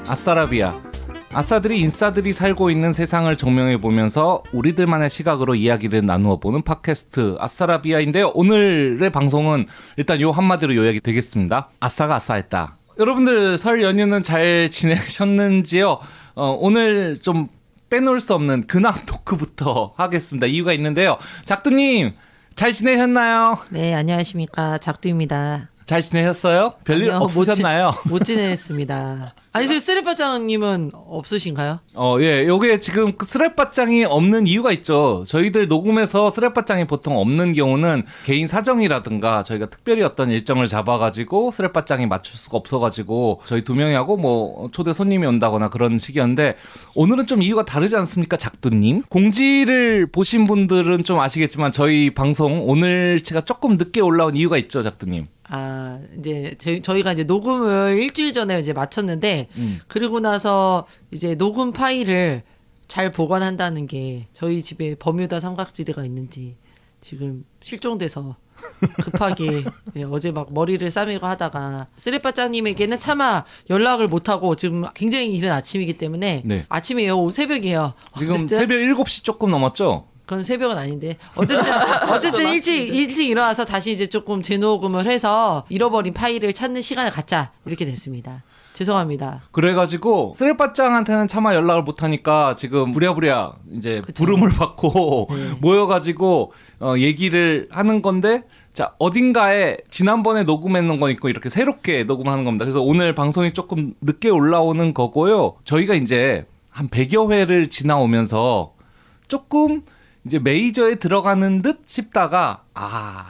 아싸라비아. 아싸들이 인싸들이 살고 있는 세상을 정명해보면서 우리들만의 시각으로 이야기를 나누어보는 팟캐스트 아싸라비아인데요. 오늘의 방송은 일단 요 한마디로 요약이 되겠습니다. 아싸가 아싸했다. 여러분들 설 연휴는 잘 지내셨는지요? 오늘 좀 빼놓을 수 없는 근황 토크부터 하겠습니다. 이유가 있는데요. 작두님 잘 지내셨나요? 네, 안녕하십니까. 작두입니다. 잘 지내셨어요? 별일 아니요, 없으셨나요? 못 지냈습니다. 아니, 저희 쓰레빠장님은 없으신가요? 예, 요게 지금 스랩바짱이 없는 이유가 있죠. 저희들 녹음해서 스랩바짱이 보통 없는 경우는 개인 사정이라든가 저희가 특별히 어떤 일정을 잡아가지고 스랩바짱이 맞출 수가 없어가지고 저희 두 명이 하고 뭐 초대 손님이 온다거나 그런 식이었는데 오늘은 좀 이유가 다르지 않습니까, 작두님? 공지를 보신 분들은 좀 아시겠지만 저희 방송 오늘 제가 조금 늦게 올라온 이유가 있죠, 작두님. 아, 이제 저희가 이제 녹음을 일주일 전에 이제 마쳤는데 그리고 나서 이제 녹음 파일을 잘 보관한다는 게 저희 집에 버뮤다 삼각지대가 있는지 지금 실종돼서 급하게 네, 어제 막 머리를 싸매고 하다가 쓰레빠짱님에게는 차마 연락을 못하고 지금 굉장히 이른 아침이기 때문에 네. 아침이에요, 새벽이에요. 지금 어쨌든 새벽 7시 조금 넘었죠? 그건 새벽은 아닌데 어쨌든 일찍 일어나서 다시 이제 조금 재녹음을 해서 잃어버린 파일을 찾는 시간을 갖자 이렇게 됐습니다. 죄송합니다. 그래가지고 쓰레빠짱한테는 차마 연락을 못하니까 지금 부랴부랴 이제 그쵸. 부름을 받고 네. 모여가지고 얘기를 하는 건데 자 어딘가에 지난번에 녹음했는 거 있고 이렇게 새롭게 녹음하는 겁니다. 그래서 오늘 방송이 조금 늦게 올라오는 거고요. 저희가 이제 한 100여 회를 지나오면서 조금 이제 메이저에 들어가는 듯 싶다가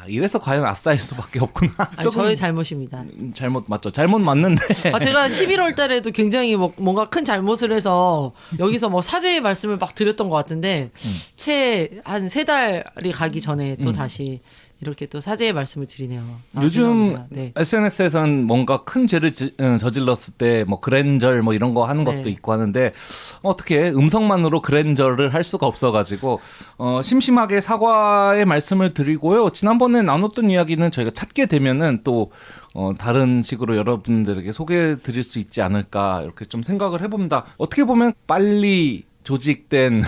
이래서 과연 아싸일 수밖에 없구나. 아니, 저의 잘못입니다. 잘못 맞죠. 잘못 맞는데. 제가 11월 달에도 굉장히 뭔가 큰 잘못을 해서 여기서 뭐 사죄의 말씀을 막 드렸던 것 같은데 채 한 3달이 가기 전에 또 다시 이렇게 또 사죄의 말씀을 드리네요. 요즘 죄송합니다. 네. SNS에서는 뭔가 큰 죄를 저질렀을 때 뭐 그랜절 뭐 이런 거 하는 것도 네. 있고 하는데 어떻게 음성만으로 그랜절을 할 수가 없어가지고 심심하게 사과의 말씀을 드리고요. 지난번에 나눴던 이야기는 저희가 찾게 되면은 또 다른 식으로 여러분들에게 소개해 드릴 수 있지 않을까 이렇게 좀 생각을 해봅니다. 어떻게 보면 빨리 조직된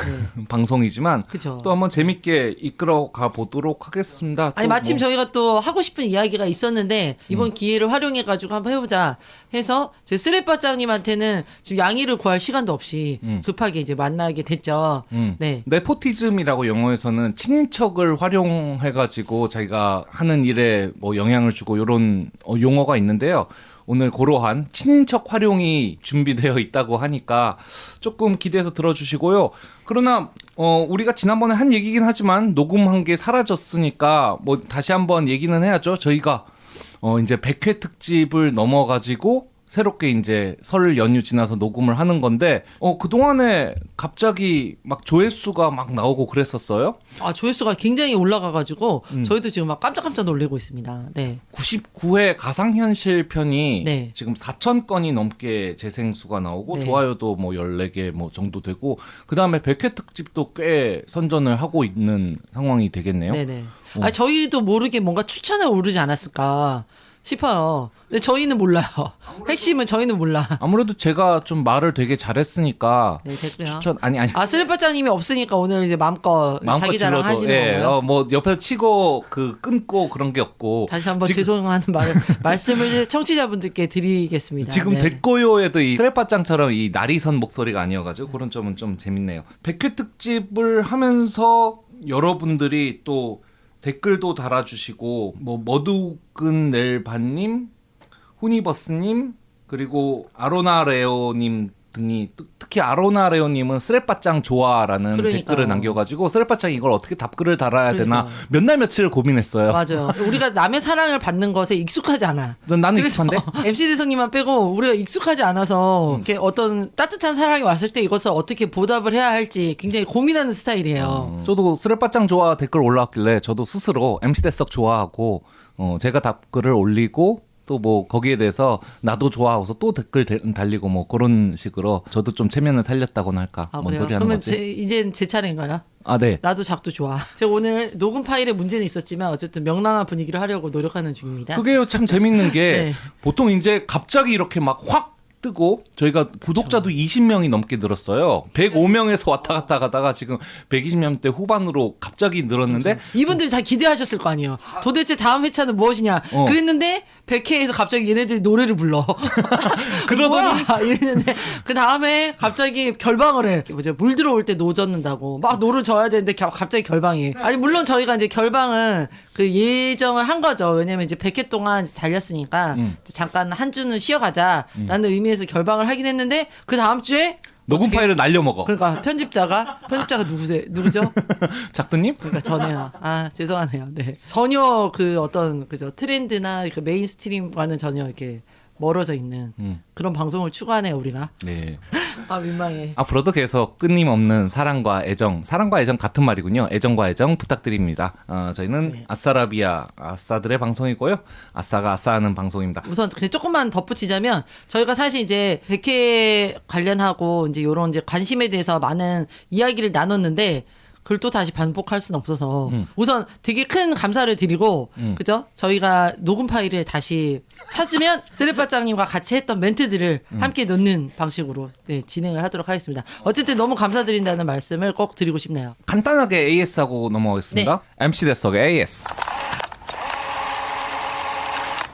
방송이지만 그죠. 또 한번 재밌게 이끌어가 보도록 하겠습니다. 아니 또 마침 뭐 저희가 또 하고 싶은 이야기가 있었는데 이번 기회를 활용해가지고 한번 해보자 해서 제 쓰레빠짱님한테는 지금 양해를 구할 시간도 없이 급하게 이제 만나게 됐죠. 네. 네포티즘이라고 영어에서는 친인척을 활용해가지고 자기가 하는 일에 뭐 영향을 주고 이런 용어가 있는데요. 오늘 고러한 친인척 활용이 준비되어 있다고 하니까 조금 기대해서 들어주시고요. 그러나 우리가 지난번에 한 얘기긴 하지만 녹음한 게 사라졌으니까 뭐 다시 한번 얘기는 해야죠. 저희가 이제 100회 특집을 넘어가지고 새롭게 이제 설 연휴 지나서 녹음을 하는 건데 그동안에 갑자기 막 조회수가 막 나오고 그랬었어요. 조회수가 굉장히 올라가가지고 저희도 지금 막 깜짝깜짝 놀래고 있습니다. 네. 99회 가상현실 편이 네. 지금 4,000건이 넘게 재생수가 나오고 네. 좋아요도 뭐 14개 뭐 정도 되고 그다음에 100회 특집도 꽤 선전을 하고 있는 상황이 되겠네요. 네네. 저희도 모르게 뭔가 추천을 오르지 않았을까 싶어요. 근데 저희는 몰라요. 핵심은 저희는 몰라. 아무래도 제가 좀 말을 되게 잘했으니까 네, 됐고요. 추천 아니 쓰레빠짱님이 없으니까 오늘 이제 마음껏 자기 자랑 질러도, 하시는 거고요. 뭐 옆에서 치고 끊고 그런 게 없고 다시 한번 죄송한 말씀을 청취자분들께 드리겠습니다. 지금 네. 댓고요에도 이 쓰레빠짱처럼 이 나리선 목소리가 아니어가지고 그런 점은 좀 재밌네요. 100회 특집을 하면서 여러분들이 또 댓글도 달아주시고 뭐 머두근 넬바님, 후니버스님 그리고 아로나레오님 등이 특히 아로나레오님은 쓰레빠짱 좋아라는 그러니까요. 댓글을 남겨가지고 쓰레빠짱이 이걸 어떻게 답글을 달아야 되나 몇 날 며칠을 고민했어요. 맞아요. 우리가 남의 사랑을 받는 것에 익숙하지 않아. 나는 익숙한데? MC 대성님만 빼고 우리가 익숙하지 않아서 이렇게 어떤 따뜻한 사랑이 왔을 때 이것을 어떻게 보답을 해야 할지 굉장히 고민하는 스타일이에요. 저도 쓰레빠짱 좋아 댓글 올라왔길래 저도 스스로 MC 대석 좋아하고 제가 답글을 올리고 또 뭐 거기에 대해서 나도 좋아하고서 또 댓글 달리고 뭐 그런 식으로 저도 좀 체면을 살렸다고나 할까. 뭔 그래요? 소리 하는 그러면 거지? 이젠 제 차례인가요? 네. 나도 작두 좋아. 제가 오늘 녹음 파일에 문제는 있었지만 어쨌든 명랑한 분위기를 하려고 노력하는 중입니다. 그게요 참 재밌는 게 네. 보통 이제 갑자기 이렇게 막 확 뜨고 저희가 구독자도 20명이 넘게 늘었어요. 105명에서 왔다 갔다 가다가 지금 120명대 후반으로 갑자기 늘었는데 이분들 다 기대하셨을 거 아니에요. 도대체 다음 회차는 무엇이냐. 그랬는데 100회에서 갑자기 얘네들이 노래를 불러. 그러더니 뭐야? 이랬는데 그 다음에 갑자기 결방을 해. 뭐죠? 물 들어올 때 노 젓는다고 막 노를 져야 되는데 갑자기 결방이. 아니 물론 저희가 이제 결방은 그 예정을 한 거죠. 왜냐면 이제 100회 동안 달렸으니까 이제 잠깐 한 주는 쉬어가자라는 의미에서 결방을 하긴 했는데 그 다음 주에 녹음 파일을 날려먹어. 그러니까 편집자가 누구죠? 작두님? 그러니까 전혀요. 아 죄송하네요. 네 전혀 그 어떤 그죠 트렌드나 그 메인스트림과는 전혀 이렇게 멀어져 있는 그런 방송을 추구하네요 우리가. 네. 아 민망해. 앞으로도 계속 끊임없는 사랑과 애정 같은 말이군요. 애정과 애정 부탁드립니다. 저희는 네. 아싸라비아 아싸들의 방송이고요. 아싸가 아싸하는 방송입니다. 우선 그냥 조금만 덧붙이자면 저희가 사실 이제 100회 관련하고 이제 요런 이제 관심에 대해서 많은 이야기를 나눴는데 그걸 또 다시 반복할 수는 없어서 우선 되게 큰 감사를 드리고 그죠? 저희가 녹음 파일을 다시 찾으면 쓰레빠짱님과 같이 했던 멘트들을 함께 넣는 방식으로 네, 진행을 하도록 하겠습니다. 어쨌든 너무 감사드린다는 말씀을 꼭 드리고 싶네요. 간단하게 AS하고 넘어가겠습니다. MC 대석의 AS.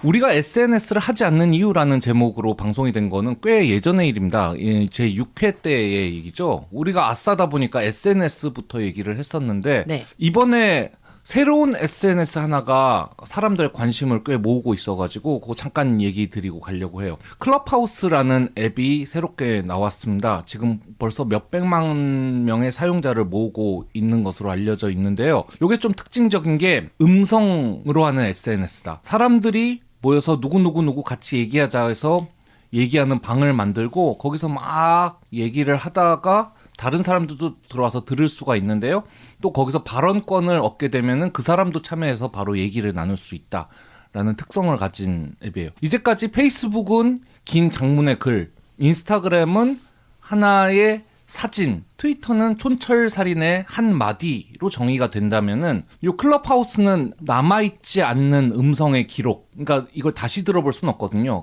우리가 SNS를 하지 않는 이유라는 제목으로 방송이 된 거는 꽤 예전의 일입니다. 제 6회 때의 얘기죠. 우리가 아싸다 보니까 SNS부터 얘기를 했었는데 네. 이번에 새로운 SNS 하나가 사람들의 관심을 꽤 모으고 있어가지고 그거 잠깐 얘기 드리고 가려고 해요. 클럽하우스라는 앱이 새롭게 나왔습니다. 지금 벌써 몇백만 명의 사용자를 모으고 있는 것으로 알려져 있는데요. 이게 좀 특징적인 게 음성으로 하는 SNS다. 사람들이 모여서 누구 같이 얘기하자 해서 얘기하는 방을 만들고 거기서 막 얘기를 하다가 다른 사람들도 들어와서 들을 수가 있는데요. 또 거기서 발언권을 얻게 되면은 그 사람도 참여해서 바로 얘기를 나눌 수 있다라는 특성을 가진 앱이에요. 이제까지 페이스북은 긴 장문의 글, 인스타그램은 하나의 사진, 트위터는 촌철살인의 한 마디로 정의가 된다면은 이 클럽하우스는 남아있지 않는 음성의 기록. 그러니까 이걸 다시 들어볼 수는 없거든요.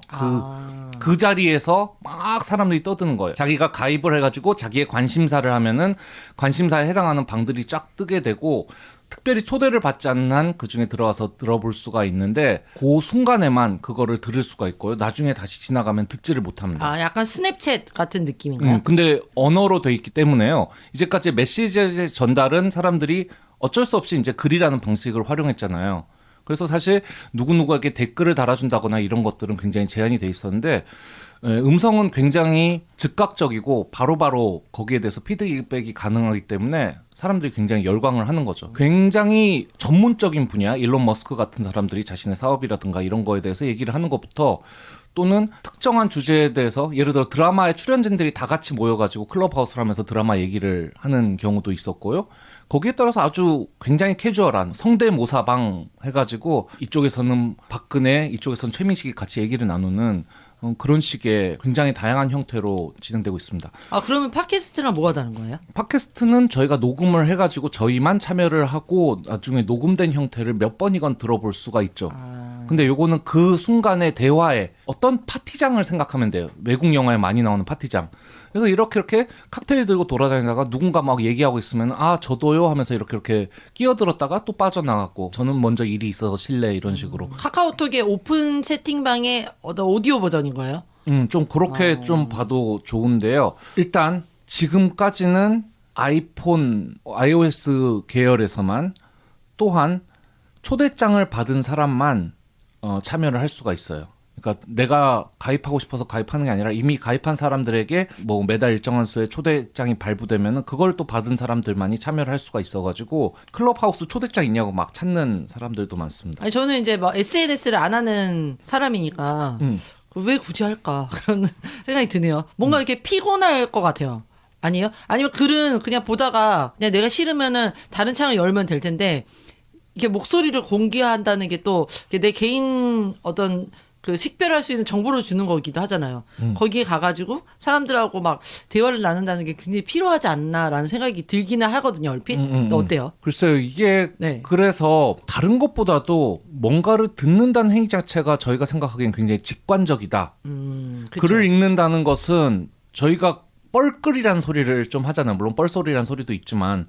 그 자리에서 막 사람들이 떠드는 거예요. 자기가 가입을 해가지고 자기의 관심사를 하면은 관심사에 해당하는 방들이 쫙 뜨게 되고 특별히 초대를 받지 않는 한 그 중에 들어가서 들어볼 수가 있는데 그 순간에만 그거를 들을 수가 있고요. 나중에 다시 지나가면 듣지를 못합니다. 아 약간 스냅챗 같은 느낌인가요? 근데 언어로 돼 있기 때문에요. 이제까지 메시지의 전달은 사람들이 어쩔 수 없이 이제 글이라는 방식을 활용했잖아요. 그래서 사실 누구누구에게 댓글을 달아준다거나 이런 것들은 굉장히 제한이 돼 있었는데 음성은 굉장히 즉각적이고 바로바로 거기에 대해서 피드백이 가능하기 때문에 사람들이 굉장히 열광을 하는 거죠. 굉장히 전문적인 분야, 일론 머스크 같은 사람들이 자신의 사업이라든가 이런 거에 대해서 얘기를 하는 것부터 또는 특정한 주제에 대해서 예를 들어 드라마의 출연진들이 다 같이 모여가지고 클럽하우스를 하면서 드라마 얘기를 하는 경우도 있었고요. 거기에 따라서 아주 굉장히 캐주얼한 성대모사방 해가지고 이쪽에서는 박근혜, 이쪽에서는 최민식이 같이 얘기를 나누는 그런 식의 굉장히 다양한 형태로 진행되고 있습니다. 아 그러면 팟캐스트랑 뭐가 다른 거예요? 팟캐스트는 저희가 녹음을 해가지고 저희만 참여를 하고 나중에 녹음된 형태를 몇 번이건 들어볼 수가 있죠. 근데 요거는 그 순간의 대화에 어떤 파티장을 생각하면 돼요. 외국 영화에 많이 나오는 파티장. 그래서 이렇게 칵테일 들고 돌아다니다가 누군가 막 얘기하고 있으면 아 저도요 하면서 이렇게 끼어들었다가 또 빠져나갔고 저는 먼저 일이 있어서 실례 이런 식으로. 카카오톡의 오픈 채팅방의 오디오 버전인 거예요? 좀 그렇게 좀 봐도 좋은데요. 일단 지금까지는 아이폰, iOS 계열에서만 또한 초대장을 받은 사람만 참여를 할 수가 있어요. 그러니까 내가 가입하고 싶어서 가입하는 게 아니라 이미 가입한 사람들에게 뭐 매달 일정한 수의 초대장이 발부되면은 그걸 또 받은 사람들만이 참여를 할 수가 있어가지고 클럽하우스 초대장 있냐고 막 찾는 사람들도 많습니다. 아니 저는 이제 막 SNS를 안 하는 사람이니까 왜 굳이 할까 그런 생각이 드네요. 뭔가 이렇게 피곤할 것 같아요. 아니에요? 아니면 글은 그냥 보다가 그냥 내가 싫으면은 다른 창을 열면 될 텐데 이게 목소리를 공개한다는 게 또 내 개인 어떤 그 식별할 수 있는 정보를 주는 거기도 하잖아요. 거기에 가가지고 사람들하고 막 대화를 나눈다는 게 굉장히 필요하지 않나라는 생각이 들기는 하거든요. 얼핏. 어때요? 글쎄요, 이게 네. 그래서 다른 것보다도 뭔가를 듣는다는 행위 자체가 저희가 생각하기엔 굉장히 직관적이다. 그쵸. 글을 읽는다는 것은 저희가 뻘글이라는 소리를 좀 하잖아요. 물론 뻘소리라는 소리도 있지만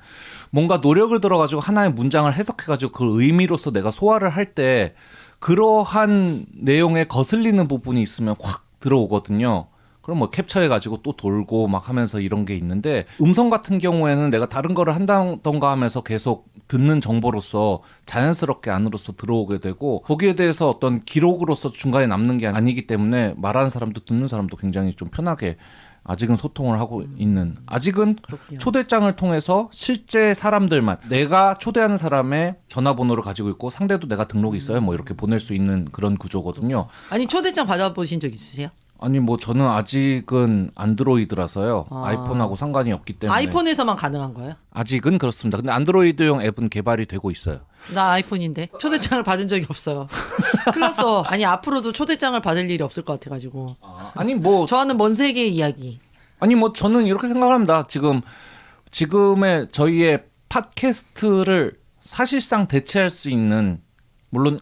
뭔가 노력을 들어가지고 하나의 문장을 해석해가지고 그 의미로서 내가 소화를 할 때 그러한 내용에 거슬리는 부분이 있으면 확 들어오거든요. 그럼 뭐 캡처해가지고 또 돌고 막 하면서 이런 게 있는데 음성 같은 경우에는 내가 다른 거를 한다던가 하면서 계속 듣는 정보로서 자연스럽게 안으로서 들어오게 되고 거기에 대해서 어떤 기록으로서 중간에 남는 게 아니기 때문에 말하는 사람도 듣는 사람도 굉장히 좀 편하게 아직은 소통을 하고 있는 아직은 그렇군요. 초대장을 통해서 실제 사람들만 내가 초대하는 사람의 전화번호를 가지고 있고 상대도 내가 등록이 있어요 뭐 이렇게 보낼 수 있는 그런 구조거든요. 아니 초대장 받아보신 적 있으세요? 아니 뭐 저는 아직은 안드로이드라서요. 아. 아이폰하고 상관이 없기 때문에 아이폰에서만 가능한 거예요? 아직은 그렇습니다. 근데 안드로이드용 앱은 개발이 되고 있어요. 나 아이폰인데 초대장을 받은 적이 없어요. 큰일 났어. 아니 앞으로도 초대장을 받을 일이 없을 것 같아가지고. 아니 뭐 저와는 먼 세계의 이야기. 아니 뭐 저는 이렇게 생각합니다. 지금의 저희의 팟캐스트를 사실상 대체할 수 있는 물론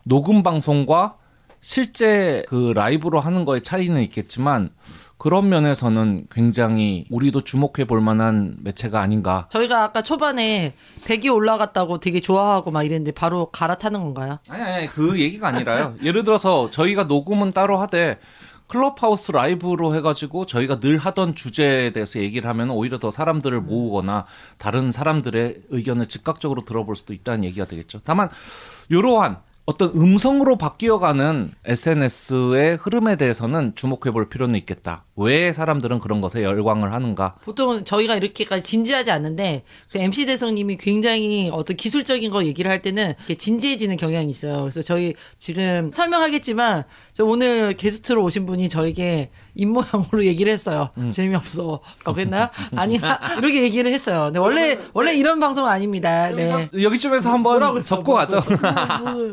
녹음 방송과 실제 그 라이브로 하는 거의 차이는 있겠지만 그런 면에서는 굉장히 우리도 주목해 볼 만한 매체가 아닌가. 저희가 아까 초반에 100이 올라갔다고 되게 좋아하고 막 이랬는데 바로 갈아타는 건가요? 아니 그 얘기가 아니라요. 예를 들어서 저희가 녹음은 따로 하되 클럽하우스 라이브로 해가지고 저희가 늘 하던 주제에 대해서 얘기를 하면 오히려 더 사람들을 모으거나 다른 사람들의 의견을 즉각적으로 들어볼 수도 있다는 얘기가 되겠죠. 다만 이러한 어떤 음성으로 바뀌어가는 SNS의 흐름에 대해서는 주목해 볼 필요는 있겠다. 왜 사람들은 그런 것에 열광을 하는가? 보통은 저희가 이렇게까지 진지하지 않는데 그 MC 대성님이 굉장히 어떤 기술적인 거 얘기를 할 때는 이렇게 진지해지는 경향이 있어요. 그래서 저희 지금 설명하겠지만 저 오늘 게스트로 오신 분이 저에게 입모양으로 얘기를 했어요. 재미없어. 라고 했나요? 아니야. 이렇게 얘기를 했어요. 근데 원래 이런 방송은 아닙니다. 네. 여기쯤에서 한번 접고 가죠.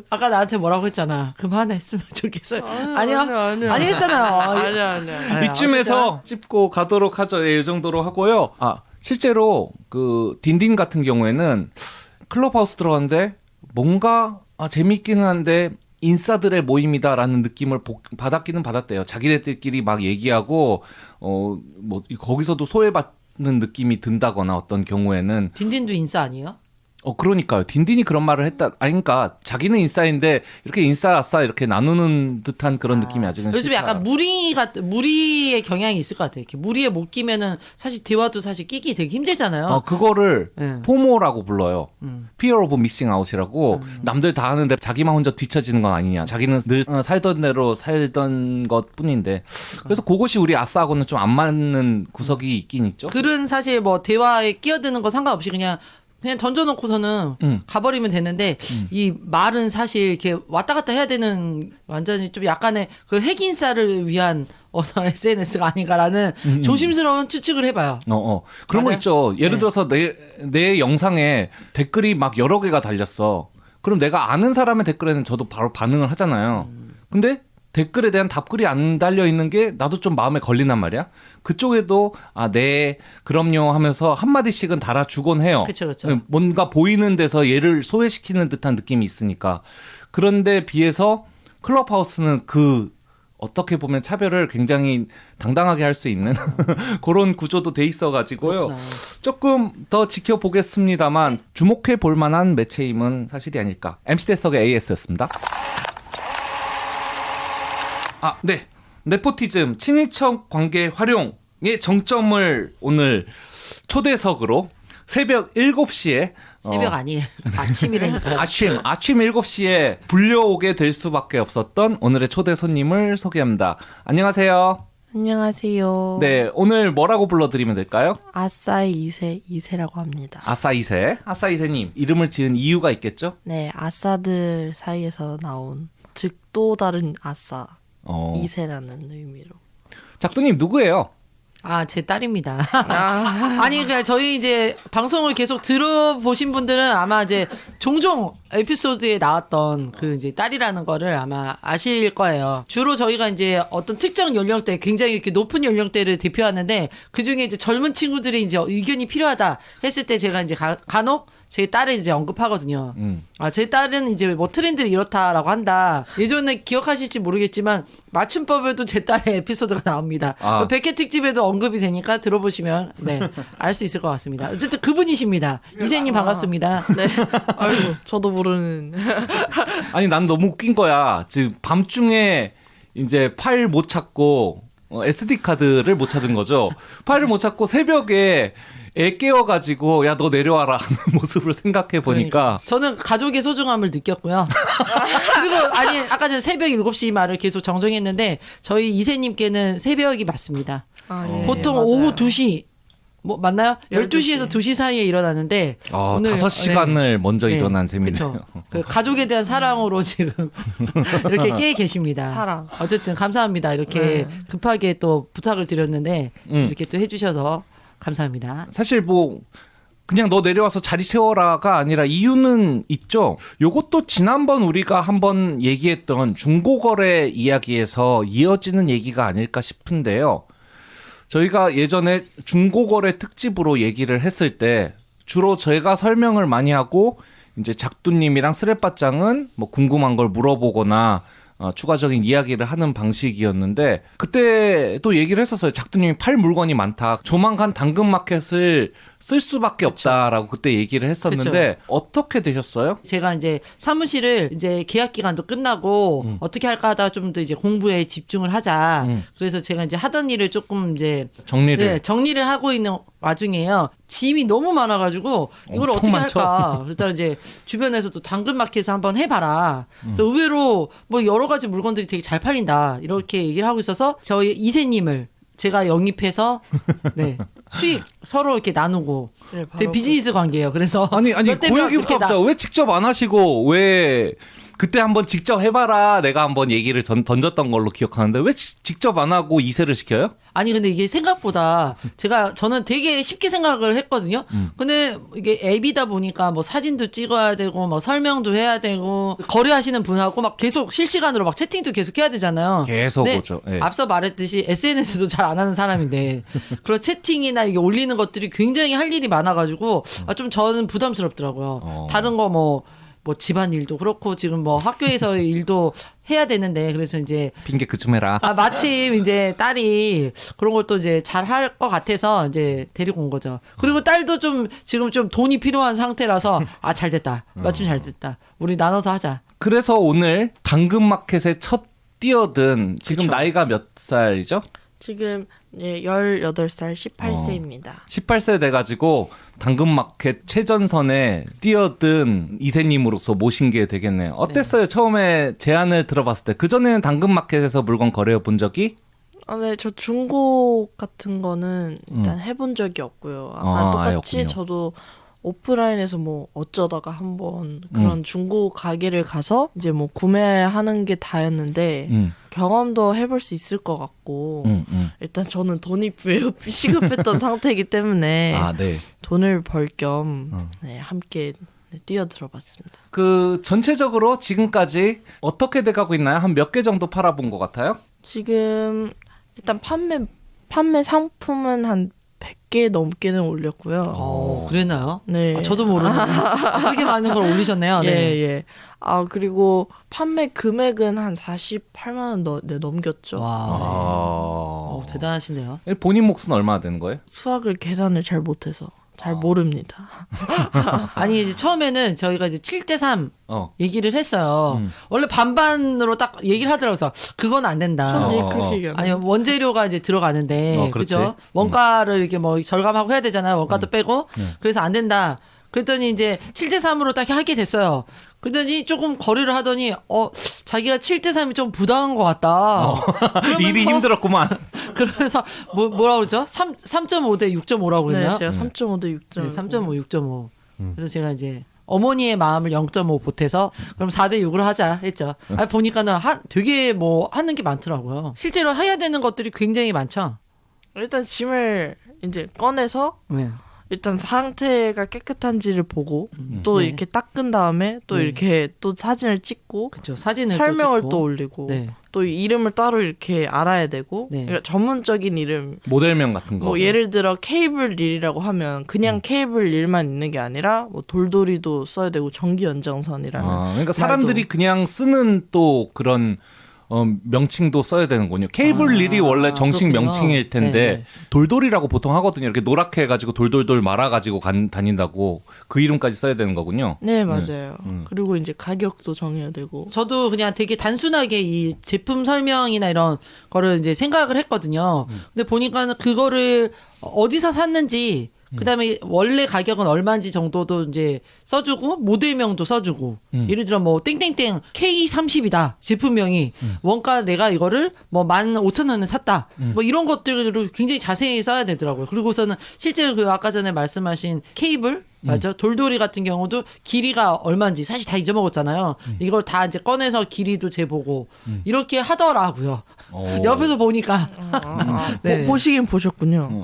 아까 나한테 뭐라고 했잖아. 그만했으면 좋겠어요. 아니요? 아니요. 아니 했잖아요. 아니야. 이쯤에서 짚고 가도록 하죠. 이 정도로 하고요. 실제로 그 딘딘 같은 경우에는 클럽하우스 들어갔는데 뭔가 재밌기는 한데 인싸들의 모임이다라는 느낌을 받았기는 받았대요. 자기네들끼리 막 얘기하고 뭐 거기서도 소외받는 느낌이 든다거나 어떤 경우에는 딘딘도 인싸 아니에요? 그러니까요. 딘딘이 그런 말을 했다. 그러니까 자기는 인싸인데 이렇게 인싸 아싸 이렇게 나누는 듯한 그런 느낌이 아직은 요즘에 싫다. 약간 무리의 경향이 있을 것 같아요. 이렇게 무리에 못 끼면은 사실 대화도 사실 끼기 되게 힘들잖아요. 그거를 네. 포모라고 불러요. Fear of Missing Out이라고 남들 다 하는데 자기만 혼자 뒤처지는 건 아니냐. 자기는 늘 살던 대로 살던 것 뿐인데. 그래서 그것이 우리 아싸하고는 좀 안 맞는 구석이 있긴 있죠. 글은 사실 뭐 대화에 끼어드는 거 상관없이 그냥 던져놓고서는 가버리면 되는데 이 말은 사실 이렇게 왔다 갔다 해야 되는 완전히 좀 약간의 그 핵인싸를 위한 어떤 SNS가 아닌가라는 조심스러운 추측을 해봐요. 그런 거 맞아요? 있죠. 예를 네. 들어서 내 영상에 댓글이 막 여러 개가 달렸어. 그럼 내가 아는 사람의 댓글에는 저도 바로 반응을 하잖아요. 근데 댓글에 대한 답글이 안 달려 있는 게 나도 좀 마음에 걸린단 말이야. 그쪽에도 네 그럼요 하면서 한마디씩은 달아주곤 해요. 그쵸. 뭔가 보이는 데서 얘를 소외시키는 듯한 느낌이 있으니까. 그런데 비해서 클럽하우스는 어떻게 보면 차별을 굉장히 당당하게 할 수 있는 그런 구조도 돼 있어가지고요. 그렇구나. 조금 더 지켜보겠습니다만 주목해 볼 만한 매체임은 사실이 아닐까. MC 대석의 AS였습니다. 네. 네포티즘, 친인척 관계 활용의 정점을 오늘 초대석으로 새벽 7시에 새벽 아니에요. 아침이라니까. 아침 7시에 불려오게 될 수밖에 없었던 오늘의 초대 손님을 소개합니다. 안녕하세요. 안녕하세요. 네, 오늘 뭐라고 불러드리면 될까요? 아싸이 이세라고 합니다. 아싸이세님 이름을 지은 이유가 있겠죠? 네, 아싸들 사이에서 나온 즉 또 다른 아싸 이세라는 의미로. 작두님 누구예요? 아, 제 딸입니다. 아니, 그냥 저희 이제 방송을 계속 들어보신 분들은 아마 이제 종종 에피소드에 나왔던 그 이제 딸이라는 거를 아마 아실 거예요. 주로 저희가 이제 어떤 특정 연령대, 굉장히 이렇게 높은 연령대를 대표하는데 그 중에 이제 젊은 친구들이 이제 의견이 필요하다 했을 때 제가 이제 간혹 제 딸을 이제 언급하거든요. 아, 제 딸은 이제 뭐 트렌드를 이렇다라고 한다. 예전에 기억하실지 모르겠지만 맞춤법에도 제 딸의 에피소드가 나옵니다. 아. 100회 특집에도 언급이 되니까 들어보시면 네, 알 수 있을 것 같습니다. 어쨌든 그분이십니다. 이세님 반갑습니다. 네. 아이고, 저도 모르는. 아니 난 너무 웃긴 거야. 지금 밤중에 이제 파일 못 찾고 SD 카드를 못 찾은 거죠. 파일을 못 찾고 새벽에 애 깨워가지고 야 너 내려와라 하는 모습을 생각해 보니까 저는 가족의 소중함을 느꼈고요. 그리고 아니 아까 전에 새벽 7시 말을 계속 정정했는데 저희 이세님께는 새벽이 맞습니다. 아, 예. 보통 맞아요. 오후 2시 뭐 맞나요? 12시. 12시에서 2시 사이에 일어나는데 오늘 5시간을 먼저 네. 일어난 셈이네요. 그쵸. 그 가족에 대한 사랑으로 지금 이렇게 깨 계십니다. 사랑. 어쨌든 감사합니다. 이렇게 네. 급하게 또 부탁을 드렸는데 이렇게 또 해주셔서 감사합니다. 사실 뭐 그냥 너 내려와서 자리 채워라가 아니라 이유는 있죠. 요것도 지난번 우리가 한번 얘기했던 중고거래 이야기에서 이어지는 얘기가 아닐까 싶은데요. 저희가 예전에 중고거래 특집으로 얘기를 했을 때 주로 저희가 설명을 많이 하고 이제 작두님이랑 쓰레빠짱은 뭐 궁금한 걸 물어보거나 추가적인 이야기를 하는 방식이었는데 그때도 얘기를 했었어요. 작두님이 팔 물건이 많다. 조만간 당근마켓을 쓸 수밖에 없다라고 그때 얘기를 했었는데 어떻게 되셨어요? 제가 이제 사무실을 이제 계약 기간도 끝나고 어떻게 할까 하다가 좀 더 이제 공부에 집중을 하자. 그래서 제가 이제 하던 일을 조금 이제 정리를 하고 있는 와중에요. 짐이 너무 많아가지고 이걸 어떻게 많죠. 할까. 그러다 이제 주변에서도 당근마켓에서 한번 해봐라. 그래서 의외로 뭐 여러 가지 물건들이 되게 잘 팔린다. 이렇게 얘기를 하고 있어서 저희 이세님을 제가 영입해서 네, 수익 서로 이렇게 나누고 네, 바로 되게 비즈니스 관계예요. 그래서 아니 그 얘기부터 합시다. 왜 직접 안 하시고 왜 그때 한번 직접 해봐라 내가 한번 얘기를 던졌던 걸로 기억하는데 왜 직접 안 하고 이세를 시켜요? 아니 근데 이게 생각보다 저는 되게 쉽게 생각을 했거든요. 근데 이게 앱이다 보니까 뭐 사진도 찍어야 되고 뭐 설명도 해야 되고 거래하시는 분하고 막 계속 실시간으로 막 채팅도 계속 해야 되잖아요. 계속 근데 오죠. 예. 앞서 말했듯이 SNS도 잘 안 하는 사람인데 그런 채팅이나 이게 올리는 것들이 굉장히 할 일이 많아가지고 좀 저는 부담스럽더라고요. 다른 거 뭐 집안 일도 그렇고 지금 뭐 학교에서의 일도 해야 되는데 그래서 이제 핑계 그쯤 해라. 마침 이제 딸이 그런 것도 이제 잘 할 것 같아서 이제 데리고 온 거죠. 그리고 딸도 지금 좀 돈이 필요한 상태라서 잘 됐다. 마침 잘 됐다. 우리 나눠서 하자. 그래서 오늘 당근마켓에 첫 뛰어든 지금 그쵸. 나이가 몇 살이죠? 지금 18살 18세입니다. 18세 돼가지고 당근마켓 최전선에 뛰어든 이세님으로서 모신 게 되겠네요. 어땠어요? 처음에 제안을 들어봤을 때. 그전에는 당근마켓에서 물건 거래해 본 적이? 네, 저 중고 같은 거는 일단 해본 적이 없고요. 아마 똑같이 없군요. 저도 오프라인에서 뭐 어쩌다가 한번 그런 중고 가게를 가서 이제 뭐 구매하는 게 다였는데 경험도 해볼 수 있을 것 같고 일단 저는 돈이 매우 시급했던 상태이기 때문에 네. 돈을 벌 겸 함께 뛰어들어봤습니다. 그 전체적으로 지금까지 어떻게 돼가고 있나요? 한 몇 개 정도 팔아본 것 같아요? 지금 일단 판매 상품은 한 100개 넘게는 올렸고요. 그랬나요? 네. 저도 모르는데 그렇게 많은 걸 올리셨네요. 네. 예. 그리고 판매 금액은 한 48만 원 넘겼죠. 와, 대단하시네요. 본인 몫은 얼마나 되는 거예요? 수학을 계산을 잘 못해서 잘 모릅니다. 아니 이제 처음에는 저희가 이제 7대3 얘기를 했어요. 원래 반반으로 딱 얘기를 하더라고요. 그래서 그건 안 된다. 저는 그렇게 얘기하는. 아니 원재료가 이제 들어가는데 그렇지. 그죠? 원가를 이렇게 뭐 절감하고 해야 되잖아요. 원가도 빼고 그래서 안 된다. 그랬더니 이제 7대3으로 딱 하게 됐어요. 그랬더니 조금 거래를 하더니 자기가 7대3이 좀 부당한 것 같다. 일이 힘들었구만. 그래서 뭐라 그러죠? 3.5대 6.5라고 그랬나요? 네, 제가 3.5대 6.5. 네, 3.5, 6.5. 그래서 제가 이제 어머니의 마음을 0.5 보태서 그럼 4대 6으로 하자 했죠. 보니까는 되게 뭐 하는 게 많더라고요. 실제로 해야 되는 것들이 굉장히 많죠. 일단 짐을 이제 꺼내서 네. 일단 상태가 깨끗한지를 보고 또 네. 이렇게 닦은 다음에 또 네. 이렇게 또 사진을 찍고 그렇죠. 사진을 설명을 찍고. 또 올리고 네. 또 이름을 따로 이렇게 알아야 되고 네. 그러니까 전문적인 이름 모델명 같은 거. 뭐 예를 들어 케이블 릴이라고 하면 그냥 케이블 릴만 있는 게 아니라 뭐 돌돌이도 써야 되고 전기 연장선이라는 그러니까 사람들이 그냥 쓰는 또 그런 명칭도 써야 되는군요. 케이블 릴이 원래 정식 그렇군요. 명칭일 텐데 네, 네. 돌돌이라고 보통 하거든요. 이렇게 노랗게 해가지고 돌돌돌 말아가지고 다닌다고 그 이름까지 써야 되는 거군요. 네 맞아요. 그리고 이제 가격도 정해야 되고 저도 그냥 되게 단순하게 이 제품 설명이나 이런 거를 이제 생각을 했거든요. 근데 보니까는 그거를 어디서 샀는지 그다음에 원래 가격은 얼마인지 정도도 이제 써주고 모델명도 써주고 예를 들어 뭐 땡땡땡 K30이다 제품명이 원가 내가 이거를 뭐 15,000원에 샀다 뭐 이런 것들을 굉장히 자세히 써야 되더라고요. 그리고서는 실제 그 아까 전에 말씀하신 케이블 맞죠? 돌돌이 같은 경우도 길이가 얼마인지 사실 다 잊어먹었잖아요. 이걸 다 이제 꺼내서 길이도 재보고 이렇게 하더라고요. 옆에서 보니까 네. 보시긴 보셨군요.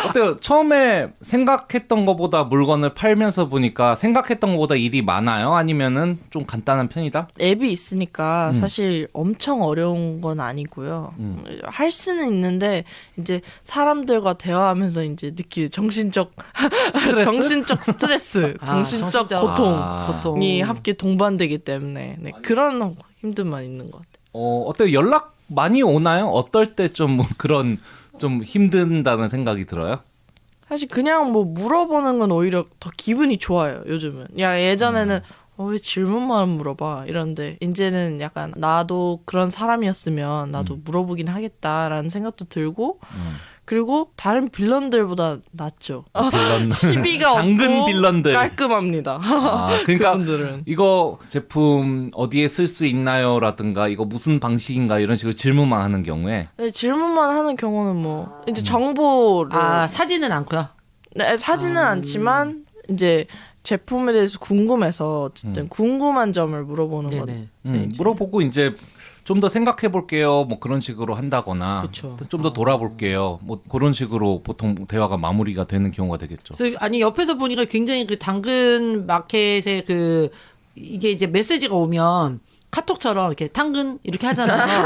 어때요? 처음에 생각했던 것보다 물건을 팔면서 보니까 생각했던 것보다 일이 많아요? 아니면은 좀 간단한 편이다? 앱이 있으니까 사실 엄청 어려운 건 아니고요. 할 수는 있는데 이제 사람들과 대화하면서 이제 느끼는 정신적 스트레스, 정신적 고통이 함께 동반되기 때문에 네, 그런 힘듦만 있는 것 같아요. 어때요? 연락 많이 오나요? 어떨 때 좀 그런 좀 힘든다는 생각이 들어요? 사실 그냥 뭐 물어보는 건 오히려 더 기분이 좋아요. 요즘은. 야 예전에는 왜 질문만 물어봐 이런데 이제는 약간 나도 그런 사람이었으면 나도 물어보긴 하겠다라는 생각도 들고 그리고 다른 빌런들보다 낫죠. 빌런. 시비가 당근 없고 빌런들. 깔끔합니다. 그러니까 그분들은. 이거 제품 어디에 쓸 수 있나요?라든가 이거 무슨 방식인가 이런 식으로 질문만 하는 경우에 네, 질문만 하는 경우는 뭐 이제 정보를 사진은 않고요. 네, 사진은 않지만 이제 제품에 대해서 궁금해서 어쨌든 궁금한 점을 물어보는 거. 네네. 물어보고 이제 좀 더 생각해 볼게요. 뭐 그런 식으로 한다거나 그쵸. 좀 더 돌아볼게요. 뭐 그런 식으로 보통 대화가 마무리가 되는 경우가 되겠죠. 그래서 아니 옆에서 보니까 굉장히 그 당근 마켓의 그 이게 이제 메시지가 오면 카톡처럼 이렇게 당근 이렇게 하잖아요.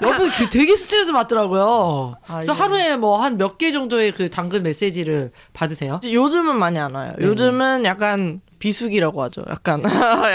옆에 되게 스트레스 받더라고요. 그래서 이게- 하루에 뭐 한 몇 개 정도의 그 당근 메시지를 받으세요? 요즘은 많이 안 와요. 요즘은 약간 비수기라고 하죠. 약간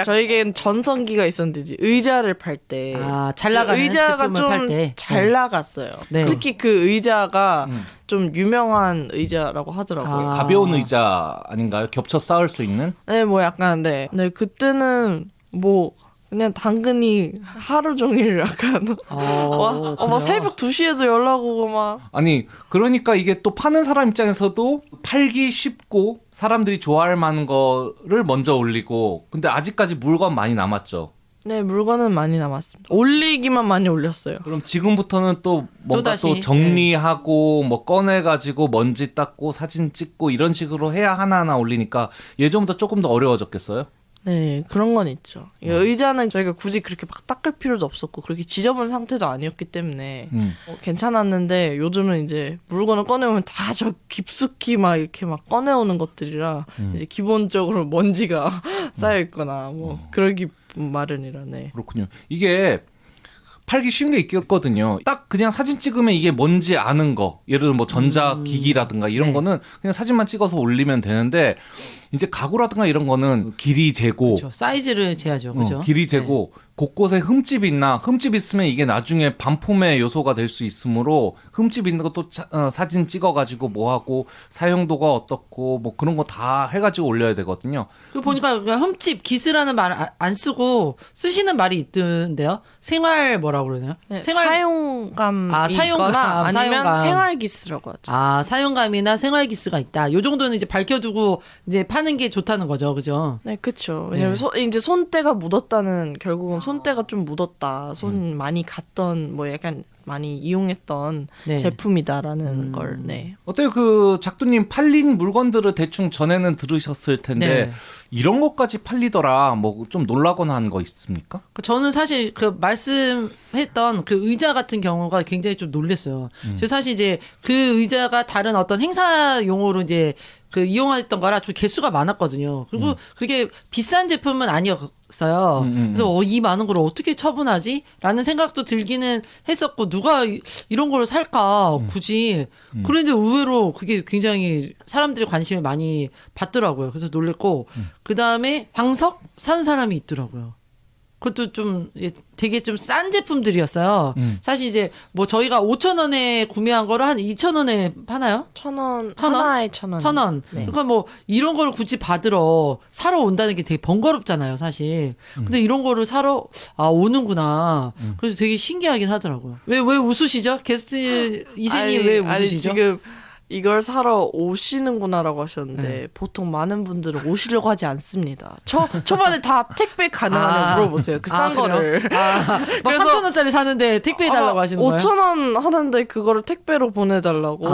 저에겐 전성기가 있었는데 이제 의자를 팔 때 잘 나가는 의자가 제품을 좀 팔 때. 잘 나갔어요. 네. 특히 그 의자가 좀 유명한 의자라고 하더라고요. 가벼운 의자 아닌가요? 겹쳐 쌓을 수 있는? 네, 뭐 약간 네 그때는 뭐 그냥 당근이 하루 종일 약간 막 새벽 2시에도 연락 오고 막 아니 그러니까 이게 또 파는 사람 입장에서도 팔기 쉽고 사람들이 좋아할 만한 거를 먼저 올리고 근데 아직까지 물건 많이 남았죠. 네, 물건은 많이 남았습니다. 올리기만 많이 올렸어요. 그럼 지금부터는 또 뭔가 또다시, 또 정리하고 뭐 꺼내가지고 먼지 닦고 사진 찍고 이런 식으로 해야 하나하나 올리니까 예전보다 조금 더 어려워졌겠어요? 네, 그런 건 있죠. 이 의자는 저희가 굳이 그렇게 막 닦을 필요도 없었고 그렇게 지저분한 상태도 아니었기 때문에 괜찮았는데 요즘은 이제 물건을 꺼내오면 다 저 깊숙이 막 이렇게 막 꺼내오는 것들이라 이제 기본적으로 먼지가 쌓여 있거나 뭐 그러기 마련이라네. 그렇군요. 이게 팔기 쉬운 게 있겠거든요. 딱 그냥 사진 찍으면 이게 뭔지 아는 거. 예를 들어 뭐 전자기기라든가 이런 네. 거는 그냥 사진만 찍어서 올리면 되는데 이제 가구라든가 이런 거는 길이 재고 그렇죠. 사이즈를 재야죠. 그죠? 길이 재고 곳곳에 흠집 있나 흠집 있으면 이게 나중에 반품의 요소가 될 수 있으므로 흠집 있는 것도 사진 찍어가지고 뭐 하고 사용도가 어떻고 뭐 그런 거 다 해가지고 올려야 되거든요. 그 보니까 그냥 흠집 기스라는 말 안 쓰고 쓰시는 말이 있던데요. 생활 뭐라고 그러나요? 네, 생활 사용감이 사용감, 있거나 아니면 사용감. 생활기스라고 하죠. 사용감이나 생활 기스가 있다. 요 정도는 이제 밝혀두고 이제 파는 게 좋다는 거죠, 그죠? 네, 그렇죠. 왜냐면 이제 손때가 묻었다는 결국은 손때가 좀 묻었다, 손 많이 갔던 뭐 약간 많이 이용했던 네. 제품이다라는 걸. 네. 어때요? 그 작두님 팔린 물건들을 대충 전에는 들으셨을 텐데 네. 이런 것까지 팔리더라. 뭐 좀 놀라거나 한 거 있습니까? 저는 사실 그 말씀했던 그 의자 같은 경우가 굉장히 좀 놀랐어요. 저 사실 이제 그 의자가 다른 어떤 행사용으로 이제 그 이용했던 거라 좀 개수가 많았거든요. 그리고 그게 비싼 제품은 아니었어요. 그래서 이 많은 걸 어떻게 처분하지? 라는 생각도 들기는 했었고 누가 이런 걸 살까 굳이. 그런데 의외로 그게 굉장히 사람들이 관심을 많이 받더라고요. 그래서 놀랬고 그다음에 방석 산 사람이 있더라고요. 그것도 좀 되게 좀 싼 제품들이었어요. 사실 이제 뭐 저희가 5,000원에 구매한 거를 한 2,000원에 파나요? 1,000원, 1,000원? 하나에 1,000원. 1,000원. 네. 그러니까 뭐 이런 걸 굳이 받으러 사러 온다는 게 되게 번거롭잖아요, 사실. 근데 이런 거를 사러 오는구나. 그래서 되게 신기하긴 하더라고요. 왜 웃으시죠? 게스트 이세님 왜 웃으시죠? 지금 이걸 사러 오시는구나라고 하셨는데 네. 보통 많은 분들은 오시려고 하지 않습니다. 초반에 다 택배 가능하냐고 물어보세요. 그 싼 거를. 막 그래서 3,000원짜리 사는데 택배해달라고 하시는 거예요? 5,000원 하는데 그거를 택배로 보내달라고.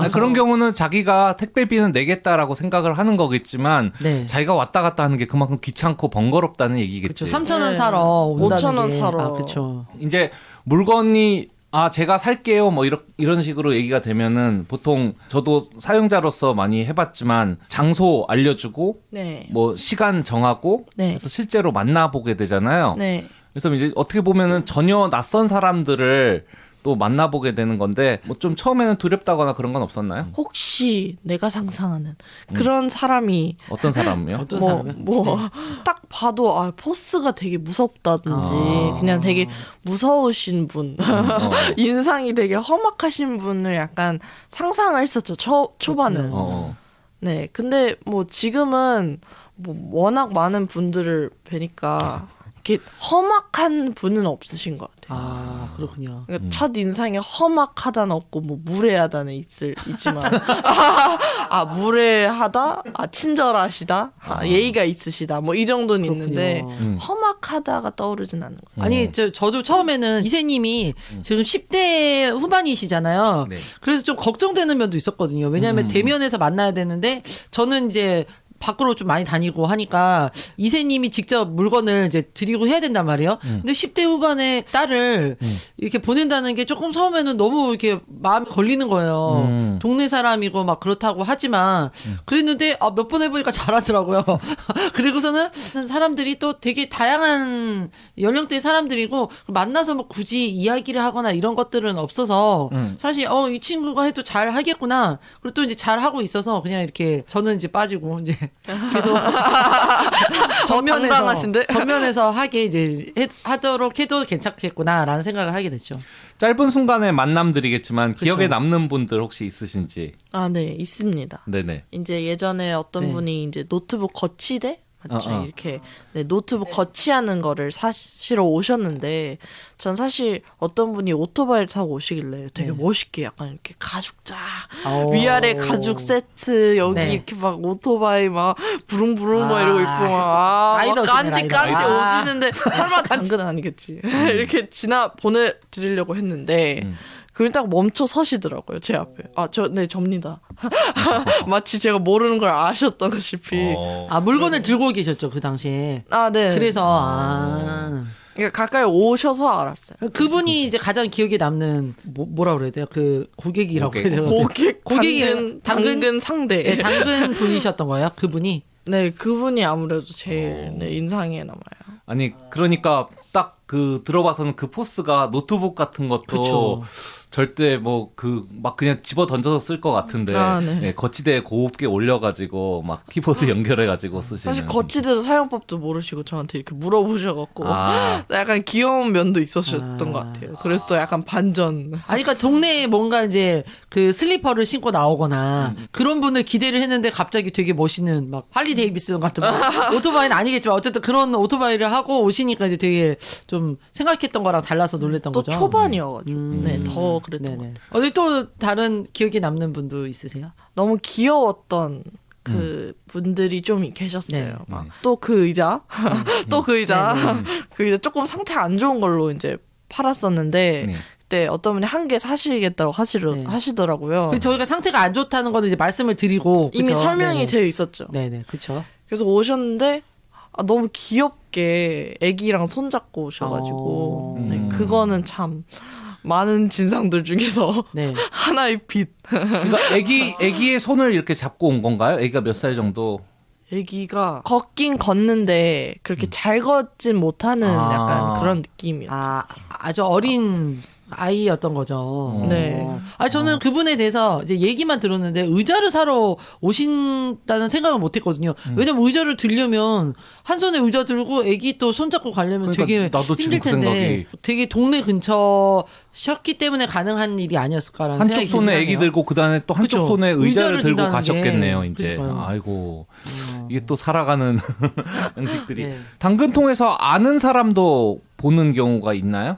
아니, 그런 경우는 자기가 택배비는 내겠다라고 생각을 하는 거겠지만 네. 자기가 왔다 갔다 하는 게 그만큼 귀찮고 번거롭다는 얘기겠지. 그렇죠. 3,000원 네. 사러 온다는 5,000원 게. 사러. 그렇죠. 이제 물건이 제가 살게요. 뭐 이런 식으로 얘기가 되면은 보통 저도 사용자로서 많이 해봤지만 장소 알려주고 네. 뭐 시간 정하고 네. 그래서 실제로 만나보게 되잖아요. 네. 그래서 이제 어떻게 보면은 전혀 낯선 사람들을 또 만나보게 되는 건데 뭐 좀 처음에는 두렵다거나 그런 건 없었나요? 혹시 내가 상상하는 그런 사람이 어떤 사람이요? 어떤 사람이요? 딱 봐도 포스가 되게 무섭다든지 아. 그냥 되게 무서우신 분 인상이 되게 험악하신 분을 약간 상상을 했었죠. 초반은. 네, 근데 뭐 지금은 뭐 워낙 많은 분들을 뵈니까 이렇게 험악한 분은 없으신 것 같아요. 그렇군요. 그러니까 첫 인상에 험악하다는 없고 뭐 무례하다는 있지만 무례하다, 친절하시다, 예의가 있으시다 뭐 이 정도는 있는데 험악하다가 떠오르진 않는 거예요. 아니 저도 처음에는 이세님이 지금 10대 후반이시잖아요. 네. 그래서 좀 걱정되는 면도 있었거든요. 왜냐하면 대면에서 만나야 되는데 저는 이제 밖으로 좀 많이 다니고 하니까 이세님이 직접 물건을 이제 드리고 해야 된단 말이에요. 근데 10대 후반의 딸을 이렇게 보낸다는 게 조금 처음에는 너무 이렇게 마음이 걸리는 거예요. 동네 사람이고 막 그렇다고 하지만 그랬는데 몇 번 해보니까 잘하더라고요. 그리고서는 사람들이 또 되게 다양한 연령대의 사람들이고 만나서 뭐 굳이 이야기를 하거나 이런 것들은 없어서 사실 이 친구가 해도 잘 하겠구나. 그리고 또 이제 잘 하고 있어서 그냥 이렇게 저는 이제 빠지고 이제 계속 전면에서 하게 이제 하도록 해도 괜찮겠구나라는 생각을 하게 됐죠. 짧은 순간의 만남들이겠지만 그쵸. 기억에 남는 분들 혹시 있으신지? 네, 있습니다. 네네. 이제 예전에 어떤 네. 분이 이제 노트북 거치대 맞죠? 어. 이렇게 노트북 거치하는 거를 사시러 오셨는데 전 사실 어떤 분이 오토바이를 타고 오시길래 되게 멋있게 약간 이렇게 가죽 쫙 위아래 가죽 세트 여기 네. 이렇게 막 오토바이 막 부릉부릉 막 이러고 있고 막 라이더시네, 깐지 라이더. 오지는데 설마 당근은 아니겠지 이렇게 지나 보내드리려고 했는데 그걸 딱 멈춰 서시더라고요, 제 앞에. 네, 접니다. 마치 제가 모르는 걸 아셨다시피. 물건을 들고 계셨죠, 그 당시에. 네. 그래서, 그러니까 가까이 오셔서 알았어요. 그분이 이제 가장 기억에 남는, 뭐라 그래야 돼요? 그 고객이라고 고객. 해야 돼요? 고객이 당근 상대. 네, 당근 분이셨던 거예요, 그분이? 네, 그분이 아무래도 제일 인상에 남아요. 아니 그러니까 딱 그 들어봐서는 그 포스가 노트북 같은 것도 그쵸. 절대 뭐 그 막 그냥 집어 던져서 쓸 것 같은데 네. 네, 거치대에 고급게 올려가지고 막 키보드 연결해가지고 쓰시는. 사실 거치대도 사용법도 모르시고 저한테 이렇게 물어보셔갖고 아. 약간 귀여운 면도 있으셨던 것 같아요. 그래서 또 약간 반전. 아니, 그러니까 동네에 뭔가 이제 그 슬리퍼를 신고 나오거나 그런 분을 기대를 했는데 갑자기 되게 멋있는 막 할리 데이비슨 같은 막 오토바이는 아니겠지만 어쨌든 그런 오토바이를 하고 오시니까 이제 되게 좀 생각했던 거랑 달라서 놀랬던 또 거죠. 초반이어가지고 네, 더 그랬던 것 네네. 같아요. 어디 또 다른 기억에 남는 분도 있으세요? 너무 귀여웠던 그 분들이 좀 계셨어요. 네. 또 그 의자, 또 그 의자, 그 의자 조금 상태 안 좋은 걸로 이제 팔았었는데 네. 그때 어떤 분이 한 개 사시겠다고 네. 하시더라고요. 그 저희가 상태가 안 좋다는 거는 이제 말씀을 드리고 이미 그쵸? 설명이 네네. 되어 있었죠. 네네, 그렇죠. 그래서 오셨는데 너무 귀엽게 애기랑 손잡고 오셔가지고 네, 그거는 참 많은 진상들 중에서 네. 하나의 빛. 그러니까 애기의 손을 이렇게 잡고 온 건가요? 애기가 몇 살 정도? 애기가 걷긴 걷는데 그렇게 잘 걷진 못하는 아. 약간 그런 느낌이었죠. 아주 어린 아이였던 거죠. 네. 저는 그분에 대해서 이제 얘기만 들었는데 의자를 사러 오신다는 생각을 못 했거든요. 왜냐면 의자를 들려면 한 손에 의자 들고 애기 또 손잡고 가려면 그러니까 되게 나도 지금 힘들 그 텐데 생각이. 되게 동네 근처셨기 때문에 가능한 일이 아니었을까라는 한쪽 생각이 손에 들긴 애기 하네요. 들고 그다음에 또 한쪽 그쵸. 손에 의자를 의자를 들고 든다는 가셨겠네요. 게. 이제 그러니까요. 아이고 이게 또 살아가는 양식들이 네. 당근 통해서 아는 사람도 보는 경우가 있나요?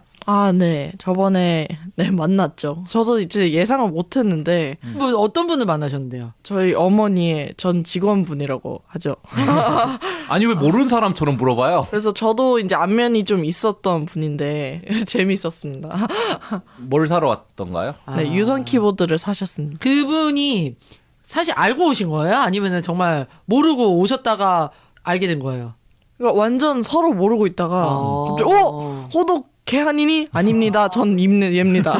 네. 저번에 만났죠. 저도 이제 예상을 못 했는데 뭐 어떤 분을 만나셨는데요? 저희 어머니의 전 직원분이라고 하죠. 아니 왜 모르는 사람처럼 물어봐요? 그래서 저도 이제 안면이 좀 있었던 분인데 재미있었습니다. 뭘 사러 왔던가요? 네, 유선 키보드를 사셨습니다. 그분이 사실 알고 오신 거예요? 아니면은 정말 모르고 오셨다가 알게 된 거예요? 그러니까 완전 서로 모르고 있다가 갑자기 호독 개한이니? 아닙니다. 전 얘입니다.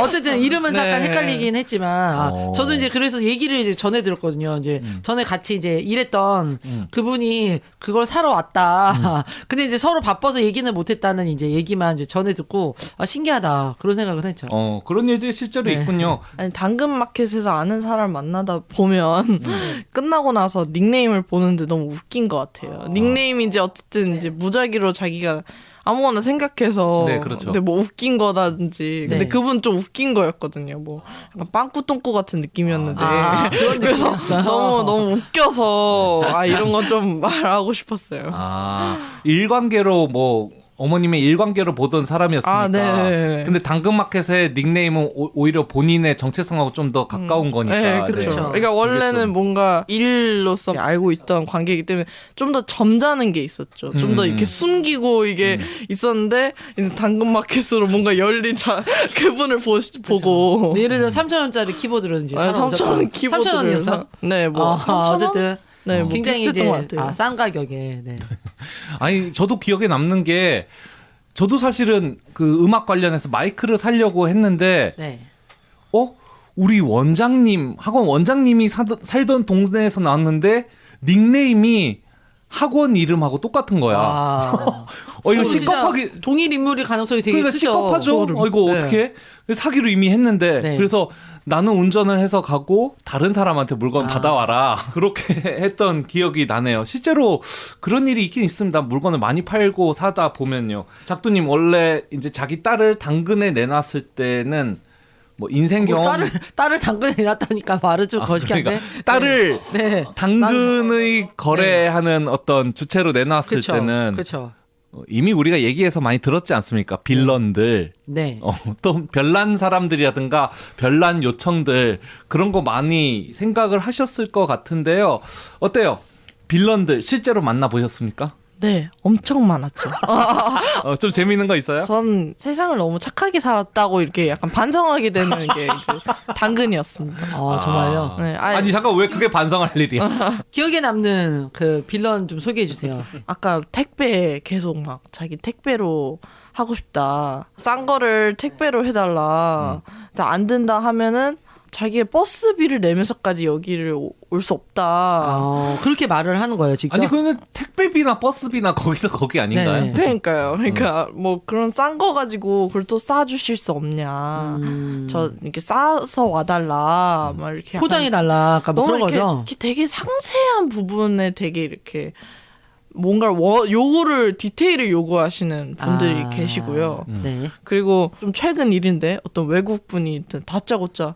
어쨌든 이름은 잠깐 네. 헷갈리긴 했지만, 저도 이제 그래서 얘기를 이제 전해 들었거든요. 이제 전에 같이 이제 일했던 그분이 그걸 사러 왔다. 근데 이제 서로 바빠서 얘기는 못 했다는 이제 얘기만 이제 전해 듣고, 신기하다. 그런 생각을 했죠. 그런 일들이 실제로 네. 있군요. 아니 당근마켓에서 아는 사람 만나다 보면 끝나고 나서 닉네임을 보는데 너무 웃긴 것 같아요. 닉네임이 이제 어쨌든 이제 무작위로 자기가 아무거나 생각해서 네, 그렇죠. 근데 뭐 웃긴 거라든지 근데 네. 그분 좀 웃긴 거였거든요. 뭐 약간 빵꾸똥꾸 같은 느낌이었는데 그런 그래서 느낌이었어요. 너무 웃겨서 이런 거 좀 말하고 싶었어요. 일관계로 뭐 어머님의 일관계로 보던 사람이었으니까. 네. 근데 당근마켓의 닉네임은 오히려 본인의 정체성하고 좀 더 가까운 거니까. 네, 그렇죠. 그렇죠. 그러니까 원래는 좀- 뭔가 일로서 알고 있던 관계이기 때문에 좀 더 점잖은 게 있었죠. 좀 더 이렇게 숨기고 이게 있었는데 이제 당근마켓으로 뭔가 열린 그분을 보고 예를 들어 3,000원짜리 키보드라든지. 3,000원 키보드를 3,000원이었어? 네, 뭐 3,000원? 어쨌든. 네, 뭐 굉장히 비슷했던 것 이제 같아요. 싼 가격에. 네. 아니 저도 기억에 남는 게 저도 사실은 그 음악 관련해서 마이크를 사려고 했는데 네. 우리 원장님 학원 원장님이 살던 동네에서 나왔는데 닉네임이 학원 이름하고 똑같은 거야. 이거 시겁하게 동일 인물일 가능성이 되게 그러니까 크죠. 시겁하죠. 이거 네. 어떻게 사기로 이미 했는데 네. 그래서 나는 운전을 해서 가고 다른 사람한테 물건 받아와라 그렇게 했던 기억이 나네요. 실제로 그런 일이 있긴 있습니다. 물건을 많이 팔고 사다 보면요. 작두님 원래 이제 자기 딸을 당근에 내놨을 때는 뭐 인생 경험 딸을 당근에 놨다니까 말을 좀 거시기한데. 그러니까 딸을 네. 당근의 거래하는 어떤 주체로 내놨을 그쵸. 때는 그렇죠. 이미 우리가 얘기해서 많이 들었지 않습니까? 빌런들, 네. 또 별난 사람들이라든가 별난 요청들 그런 거 많이 생각을 하셨을 것 같은데요. 어때요? 빌런들 실제로 만나보셨습니까? 네, 엄청 많았죠. 좀 재미있는 거 있어요? 전 세상을 너무 착하게 살았다고 이렇게 약간 반성하게 되는 게 이제 당근이었습니다. 정말요? 네, 아니 잠깐 왜 그게 반성할 일이야? 기억에 남는 그 빌런 좀 소개해 주세요. 아까 택배 계속 막 자기 택배로 하고 싶다. 싼 거를 택배로 해달라. 안 된다 하면은 자기의 버스비를 내면서까지 여기를 올 수 없다. 그렇게 말을 하는 거예요, 직접. 아니 그러면 택배비나 버스비나 거기서 거기 아닌가요? 네. 그러니까요. 그러니까 뭐 그런 싼 거 가지고 그걸 또 싸주실 수 없냐. 저 이렇게 싸서 와달라. 막 이렇게 포장해 달라. 뭐 너무 그런 이렇게, 거죠. 이렇게 되게 상세한 부분에 되게 이렇게 뭔가 요구를 디테일을 요구하시는 분들이 계시고요. 네. 그리고 좀 최근 일인데 어떤 외국 분이 다짜고짜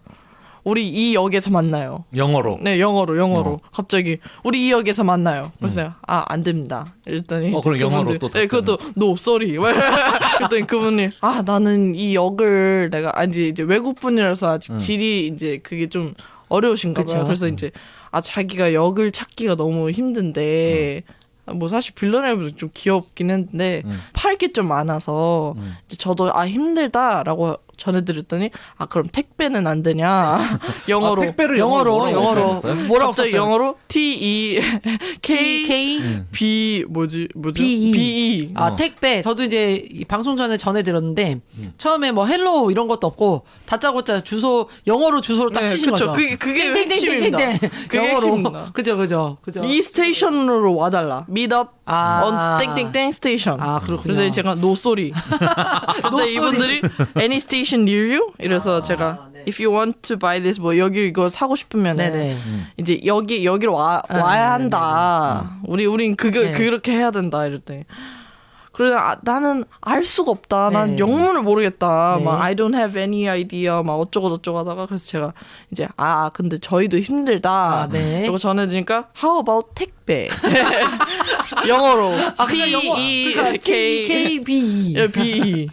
우리 이 역에서 만나요. 영어로. 네, 영어로. 갑자기 우리 이 역에서 만나요. 그래서 안 됩니다. 이랬더니 그럼 영어로 또 네, 그것도 no sorry. 그랬더니 그분이 나는 이 역을 내가 이제 외국 분이라서 아직 질이 이제 그게 좀 어려우신가 봐요. 그쵸. 그래서 이제 자기가 역을 찾기가 너무 힘든데 뭐 사실 빌런앱도 좀 귀엽긴 했는데 팔 게 좀 많아서 이제 저도 힘들다라고 전해드렸더니 아 그럼 택배는 안 되냐 영어로 택배를 영어로 뭐라고 썼어요? 영어로 T-E-K B 뭐죠? B-E 아 택배. 저도 이제 이 방송 전에 전해드렸는데 처음에 뭐 헬로 이런 것도 없고 다짜고짜 주소 영어로 주소로 딱 네, 치신 그쵸. 거죠. 그게 핵심입니다. 그게 핵심입니다. 그죠. 이 스테이션으로 와달라. Meet up 아. on 땡땡땡 스테이션. 아, 그렇군요. 그래서 제가 노소리. 근데 이분들이 any station near you? 이래서 제가 네. if you want to buy this 뭐 여기 이거 사고 싶으면 네네. 이제 여기로 와야 한다. 우린 네. 그렇게 해야 된다 이랬더니. 그래서 나는 알 수가 없다. 난 네. 영문을 모르겠다. 네. 막 I don't have any idea. 막 어쩌고 저쩌고 하다가 그래서 제가 이제 근데 저희도 힘들다. 네. 그리고 전해드니까 How about 택배? 영어로 그냥 영어. 그러니까 T-E-K B. B.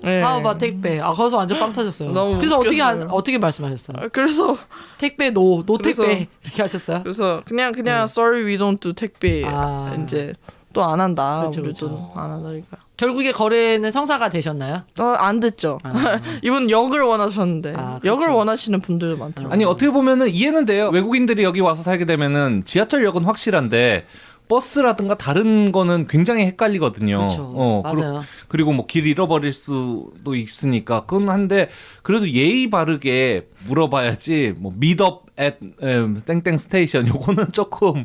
네. 봐 택배. 거기서 완전 빵 터졌어요. 너무 그래서 웃겼어요. 어떻게 말씀하셨어요? 그래서 택배 노 그래서- 택배 이렇게 하셨어요? 그래서 그냥 Sorry we don't do 택배. 이제 또 안 한다. 그쵸, 우리 그쵸. 또 안 한다니까. 결국에 거래는 성사가 되셨나요? 안 됐죠. 이분 역을 원하셨는데 그쵸. 역을 원하시는 분들 많더라고요. 아니 어떻게 보면은 이해는 돼요. 외국인들이 여기 와서 살게 되면은 지하철역은 확실한데 버스라든가 다른 거는 굉장히 헷갈리거든요. 그렇죠. 맞아요. 그리고 뭐 길 잃어버릴 수도 있으니까 그건 한데 그래도 예의 바르게 물어봐야지. 뭐 미드업 at 땡땡 스테이션 요거는 조금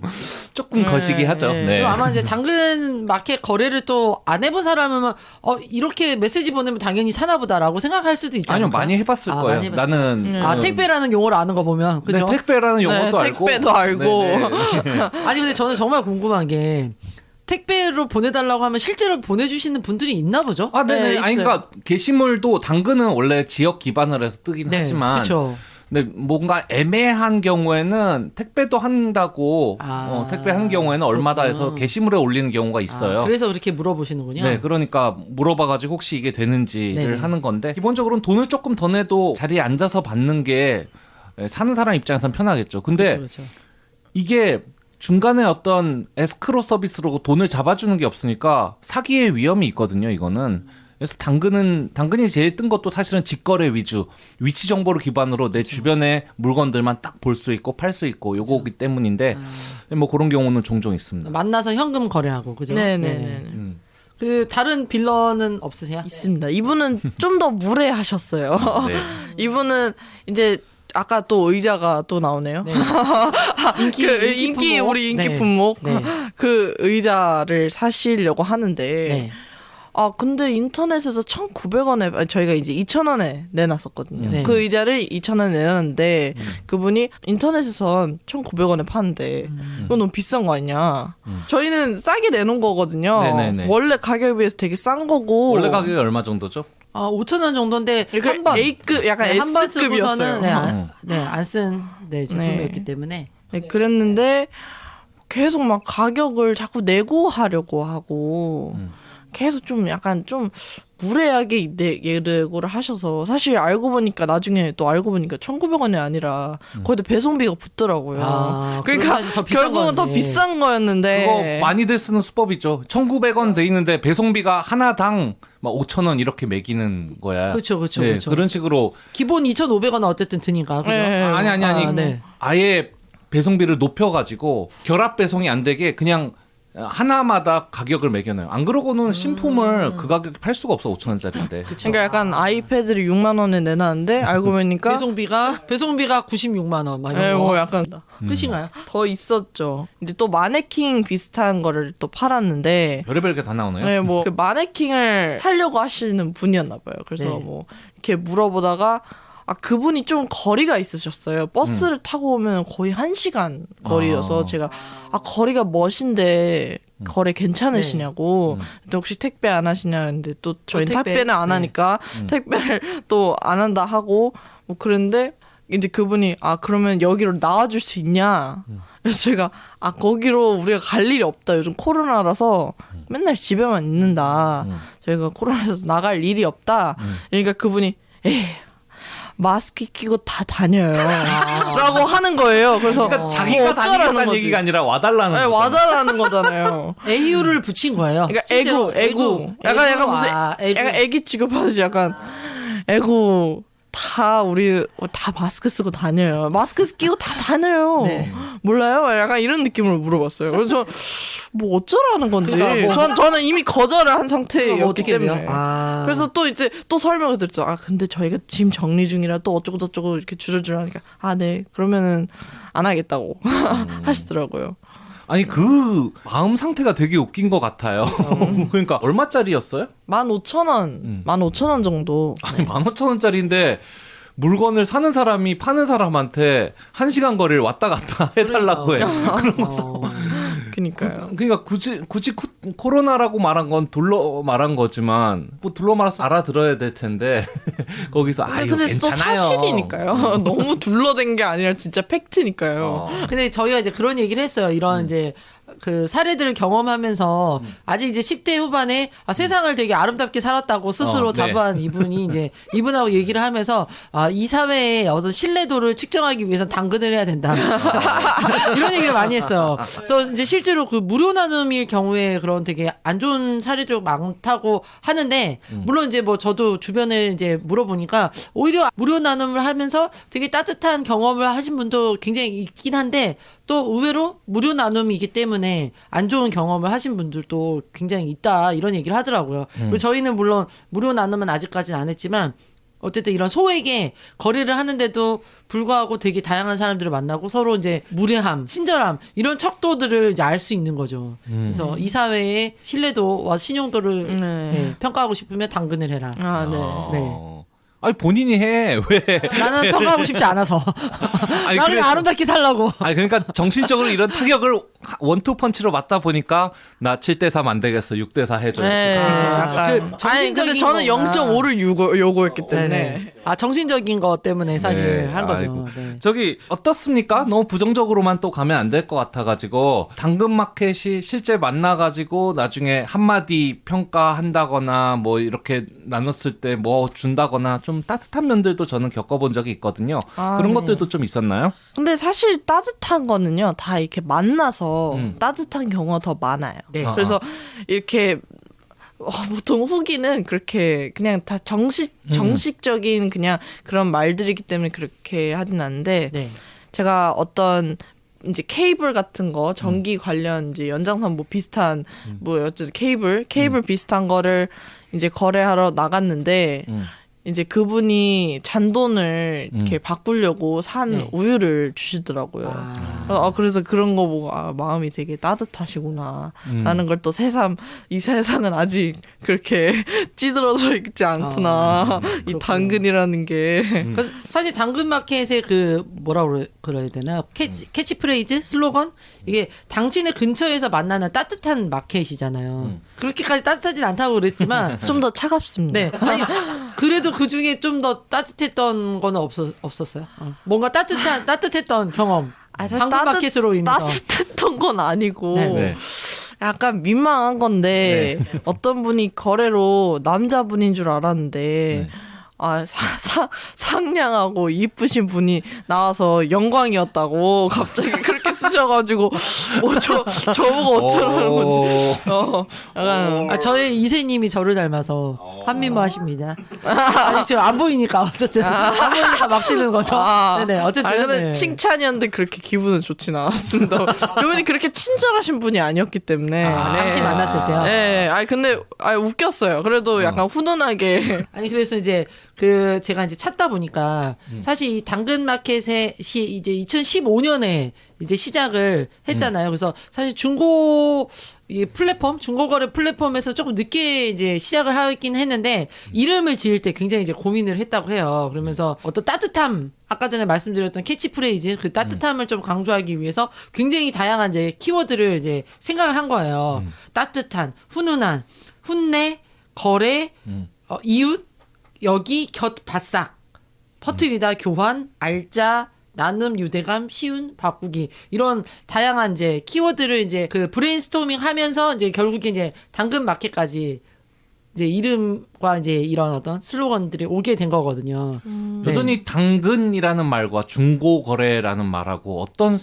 거시기 하죠. 네. 네. 그리고 아마 이제 당근 마켓 거래를 또 안 해본 사람은 이렇게 메시지 보내면 당연히 사나 보다라고 생각할 수도 있잖아요. 아니요 많이 해봤을 거예요. 많이 해봤어요. 나는 택배라는 용어를 아는 거 보면 네, 그죠? 택배라는 용어도 알고 택배도 알고. 네네. 아니 근데 저는 정말 궁금한 게 택배로 보내달라고 하면 실제로 보내주시는 분들이 있나 보죠? 네네. 네, 아니 있어요. 그러니까 게시물도 당근은 원래 지역 기반으로 해서 뜨긴 하지만 그렇죠. 근데 뭔가 애매한 경우에는 택배도 한다고 택배하는 경우에는 얼마다 해서 게시물에 올리는 경우가 있어요. 그래서 그렇게 물어보시는군요. 네, 그러니까 물어봐가지고 혹시 이게 되는지를 네네. 하는 건데 기본적으로는 돈을 조금 더 내도 자리에 앉아서 받는 게 사는 사람 입장에선 편하겠죠. 근데 그렇죠. 이게 중간에 어떤 에스크로 서비스로 돈을 잡아주는 게 없으니까 사기의 위험이 있거든요. 이거는. 그래서 당근이 제일 뜬 것도 사실은 직거래 위주, 위치 정보를 기반으로 내 주변의 물건들만 딱 볼 수 있고 팔 수 있고 요거기 때문인데 뭐 그런 경우는 종종 있습니다. 만나서 현금 거래하고 그죠? 네네네. 그 다른 빌런은 없으세요? 있습니다. 이분은 좀 더 무례하셨어요. 네. 이분은 이제 아까 또 의자가 또 나오네요. 네. 인기 품목. 우리 인기 네. 품목 네. 그 의자를 사시려고 하는데 네. 근데 인터넷에서 1,900원에 저희가 이제 2,000원에 내놨었거든요. 네. 그 의자를 2,000원에 내놨는데 그분이 인터넷에선 1,900원에 파는데 이건 너무 비싼 거 아니냐. 저희는 싸게 내놓은 거거든요. 네네네. 원래 가격에 비해서 되게 싼 거고. 원래 가격이 얼마 정도죠? 5,000원 정도인데 그러니까 한 번. A급 약간 네, 한번 S급이었어요. 쓰고서는 안 쓴 제품이었기 때문에 네, 그랬는데 계속 막 가격을 자꾸 내고 하려고 하고 계속 좀 약간 좀 무례하게 내고를 하셔서 사실 나중에 또 알고 보니까 1,900원이 아니라 거기다 배송비가 붙더라고요. 그러니까 더 비싼 결국은 더 거였네. 비싼 거였는데 그거 많이들 쓰는 수법이죠. 1,900원 돼 있는데 배송비가 하나당 막 5,000원 이렇게 매기는 거야. 그렇죠. 네, 그렇죠. 그런 식으로 기본 2,500원 어쨌든 드니까 그죠? 네. 아니. 네. 아예 배송비를 높여가지고 결합 배송이 안 되게 그냥 하나마다 가격을 매겨놔요. 안 그러고는 신품을 그 가격에 팔 수가 없어 5,000원짜리인데. 그러니까 약간 아이패드를 6만 원에 내놨는데 알고 보니까 배송비가 96만 원 막 네, 이런 거. 뭐 약간 끝인가요? 더 있었죠. 이제 또 마네킹 비슷한 거를 또 팔았는데 별의별 게 다 나오네요. 네, 뭐 그 마네킹을 사려고 하시는 분이었나 봐요. 그래서 네. 뭐 이렇게 물어보다가 그분이 좀 거리가 있으셨어요. 버스를 타고 오면 거의 1시간 거리여서 제가 거리가 멋인데 거래 괜찮으시냐고. 또 혹시 택배 안 하시냐 근데 또 저희는 택배. 택배는 안 하니까 택배를 또 안 한다 하고 뭐 그런데 이제 그분이 그러면 여기로 나와줄 수 있냐. 그래서 제가 거기로 우리가 갈 일이 없다. 요즘 코로나라서 맨날 집에만 있는다. 저희가 코로나에서 나갈 일이 없다. 그러니까 그분이 마스크 끼고 다 다녀요. 라고 하는 거예요. 그래서 그러니까 자기가 다니겠다는 얘기가 아니라 와달라는 네, 거잖아요. 와달라는 거잖아요. AU를 붙인 거예요. 그러니까 실제로. 애구. 약간 무슨 애구. 약간 애기 취급하듯이 약간 에고 우리 다 마스크 쓰고 다녀요. 마스크 끼고 다 다녀요. 네. 몰라요? 약간 이런 느낌으로 물어봤어요. 그래서 뭐 어쩌라는 건지. 그러니까 저는 이미 거절을 한 상태였기 어떻게 돼요? 때문에. 그래서 또 이제 또 설명을 드렸죠. 근데 저희가 짐 정리 중이라 또 어쩌고 저쩌고 이렇게 줄여주려 하니까 네. 그러면은 안 하겠다고 하시더라고요. 아니 그 마음 상태가 되게 웃긴 것 같아요. 그러니까 얼마짜리였어요? 15,000원, 15,000원 정도. 아니 15,000원짜리인데 물건을 사는 사람이 파는 사람한테 1시간 거리를 왔다 갔다 해달라고 해요. 그러면서 그니까요. 그러니까 굳이 코로나라고 말한 건 둘러 말한 거지만 뭐 둘러 말아서 알아들어야 될 텐데 거기서 이거 근데 또 괜찮아요. 사실이니까요. 너무 둘러댄 게 아니라 진짜 팩트니까요. 근데 저희가 이제 그런 얘기를 했어요. 이런 이제 그 사례들을 경험하면서 아직 이제 10대 후반에 세상을 되게 아름답게 살았다고 스스로 네. 자부한 이분이 이제 이분하고 얘기를 하면서 이 사회의 어떤 신뢰도를 측정하기 위해서 당근을 해야 된다. 이런 얘기를 많이 했어요. 그래서 이제 실제로 그 무료 나눔일 경우에 그런 되게 안 좋은 사례도 많다고 하는데 물론 이제 뭐 저도 주변에 이제 물어보니까 오히려 무료 나눔을 하면서 되게 따뜻한 경험을 하신 분도 굉장히 있긴 한데 또 의외로 무료 나눔이기 때문에 안 좋은 경험을 하신 분들도 굉장히 있다 이런 얘기를 하더라고요. 그리고 저희는 물론 무료 나눔은 아직까지는 안 했지만 어쨌든 이런 소액의 거래를 하는데도 불구하고 되게 다양한 사람들을 만나고 서로 이제 무례함, 친절함 이런 척도들을 이제 알 수 있는 거죠. 그래서 이 사회의 신뢰도와 신용도를 네, 평가하고 싶으면 당근을 해라. 네. 아니 본인이 해. 왜? 나는 평가하고 싶지 않아서. 아니, 나는 아름답게 살라고. 아니 그러니까 정신적으로 이런 타격을 원투 펀치로 맞다 보니까 나 7대3 안 되겠어. 6대4 해줘. 네, 약간. 근데 저는 0.5를 요구했기 때문에. 네네. 정신적인 것 때문에 사실 네, 한 거죠. 아이고. 네. 저기 어떻습니까? 너무 부정적으로만 또 가면 안 될 것 같아가지고 당근마켓이 실제 만나가지고 나중에 한마디 평가한다거나 뭐 이렇게 나눴을 때 뭐 준다거나 좀 따뜻한 면들도 저는 겪어본 적이 있거든요. 그런 네. 것들도 좀 있었나요? 근데 사실 따뜻한 거는요, 다 이렇게 만나서 따뜻한 경우가 더 많아요. 네. 그래서 이렇게 보통 후기는 그렇게 그냥 다 정식적인 그냥 그런 말들이기 때문에 그렇게 하진 않는데 네. 제가 어떤 이제 케이블 같은 거 전기 관련 이제 연장선 뭐 비슷한 뭐 어쨌든 케이블 비슷한 거를 이제 거래하러 나갔는데 이제 그분이 잔돈을 이렇게 바꾸려고 산 네. 우유를 주시더라고요. 그래서 그런 거 보고 마음이 되게 따뜻하시구나. 라는 걸 또 이 세상은 아직 그렇게 찌들어져 있지 않구나. 이 당근이라는 게. 그래서 사실 당근마켓의 그 뭐라고 그래야 되나 캐치프레이즈 슬로건 이게 당신의 근처에서 만나는 따뜻한 마켓이잖아요. 그렇게까지 따뜻하진 않다고 그랬지만 좀 더 차갑습니다. 네. 아니, 그래도 그 중에 좀 더 따뜻했던 거는 없었어요. 뭔가 따뜻했던 경험. 당근마켓으로 인해서. 따뜻했던 건 아니고. 네. 약간 민망한 건데 어떤 분이 거래로 남자분인 줄 알았는데 상냥하고 이쁘신 분이 나와서 영광이었다고 갑자기 그렇게 쓰셔가지고 뭐 저보고 어쩌라는 건지 약간 저의 이세님이 저를 닮아서 한미모하십니다. 아니 지금 안 보이니까 어쨌든 안 보이니까 막 찌르는 거죠. 네네 어쨌든 근데 네. 칭찬이었는데 그렇게 기분은 좋진 않았습니다. 그분이 그렇게 친절하신 분이 아니었기 때문에 당시 만났을 때요. 네, 근데 웃겼어요. 그래도 약간 훈훈하게. 아니 그래서 이제 제가 이제 찾다 보니까 사실 이 당근마켓이 이제 2015년에 이제 시작을 했잖아요. 그래서 사실 중고거래 플랫폼에서 조금 늦게 이제 시작을 하긴 했는데 이름을 지을 때 굉장히 이제 고민을 했다고 해요. 그러면서 어떤 따뜻함, 아까 전에 말씀드렸던 캐치프레이즈 그 따뜻함을 좀 강조하기 위해서 굉장히 다양한 이제 키워드를 이제 생각을 한 거예요. 따뜻한, 훈훈한, 훈내, 거래, 이웃, 여기, 곁, 바싹, 퍼뜨리다, 교환, 알짜, 나눔, 유대감, 쉬운, 바꾸기 이런 다양한 이제 키워드를 이제 그 브레인스토밍 하면서 이제 결국에 이제 당근마켓까지 이제 이름과 이제 이런 어떤 슬로건들이 오게 된 거거든요. 여전히 당근이라는 말과 중고거래라는 말하고 어떤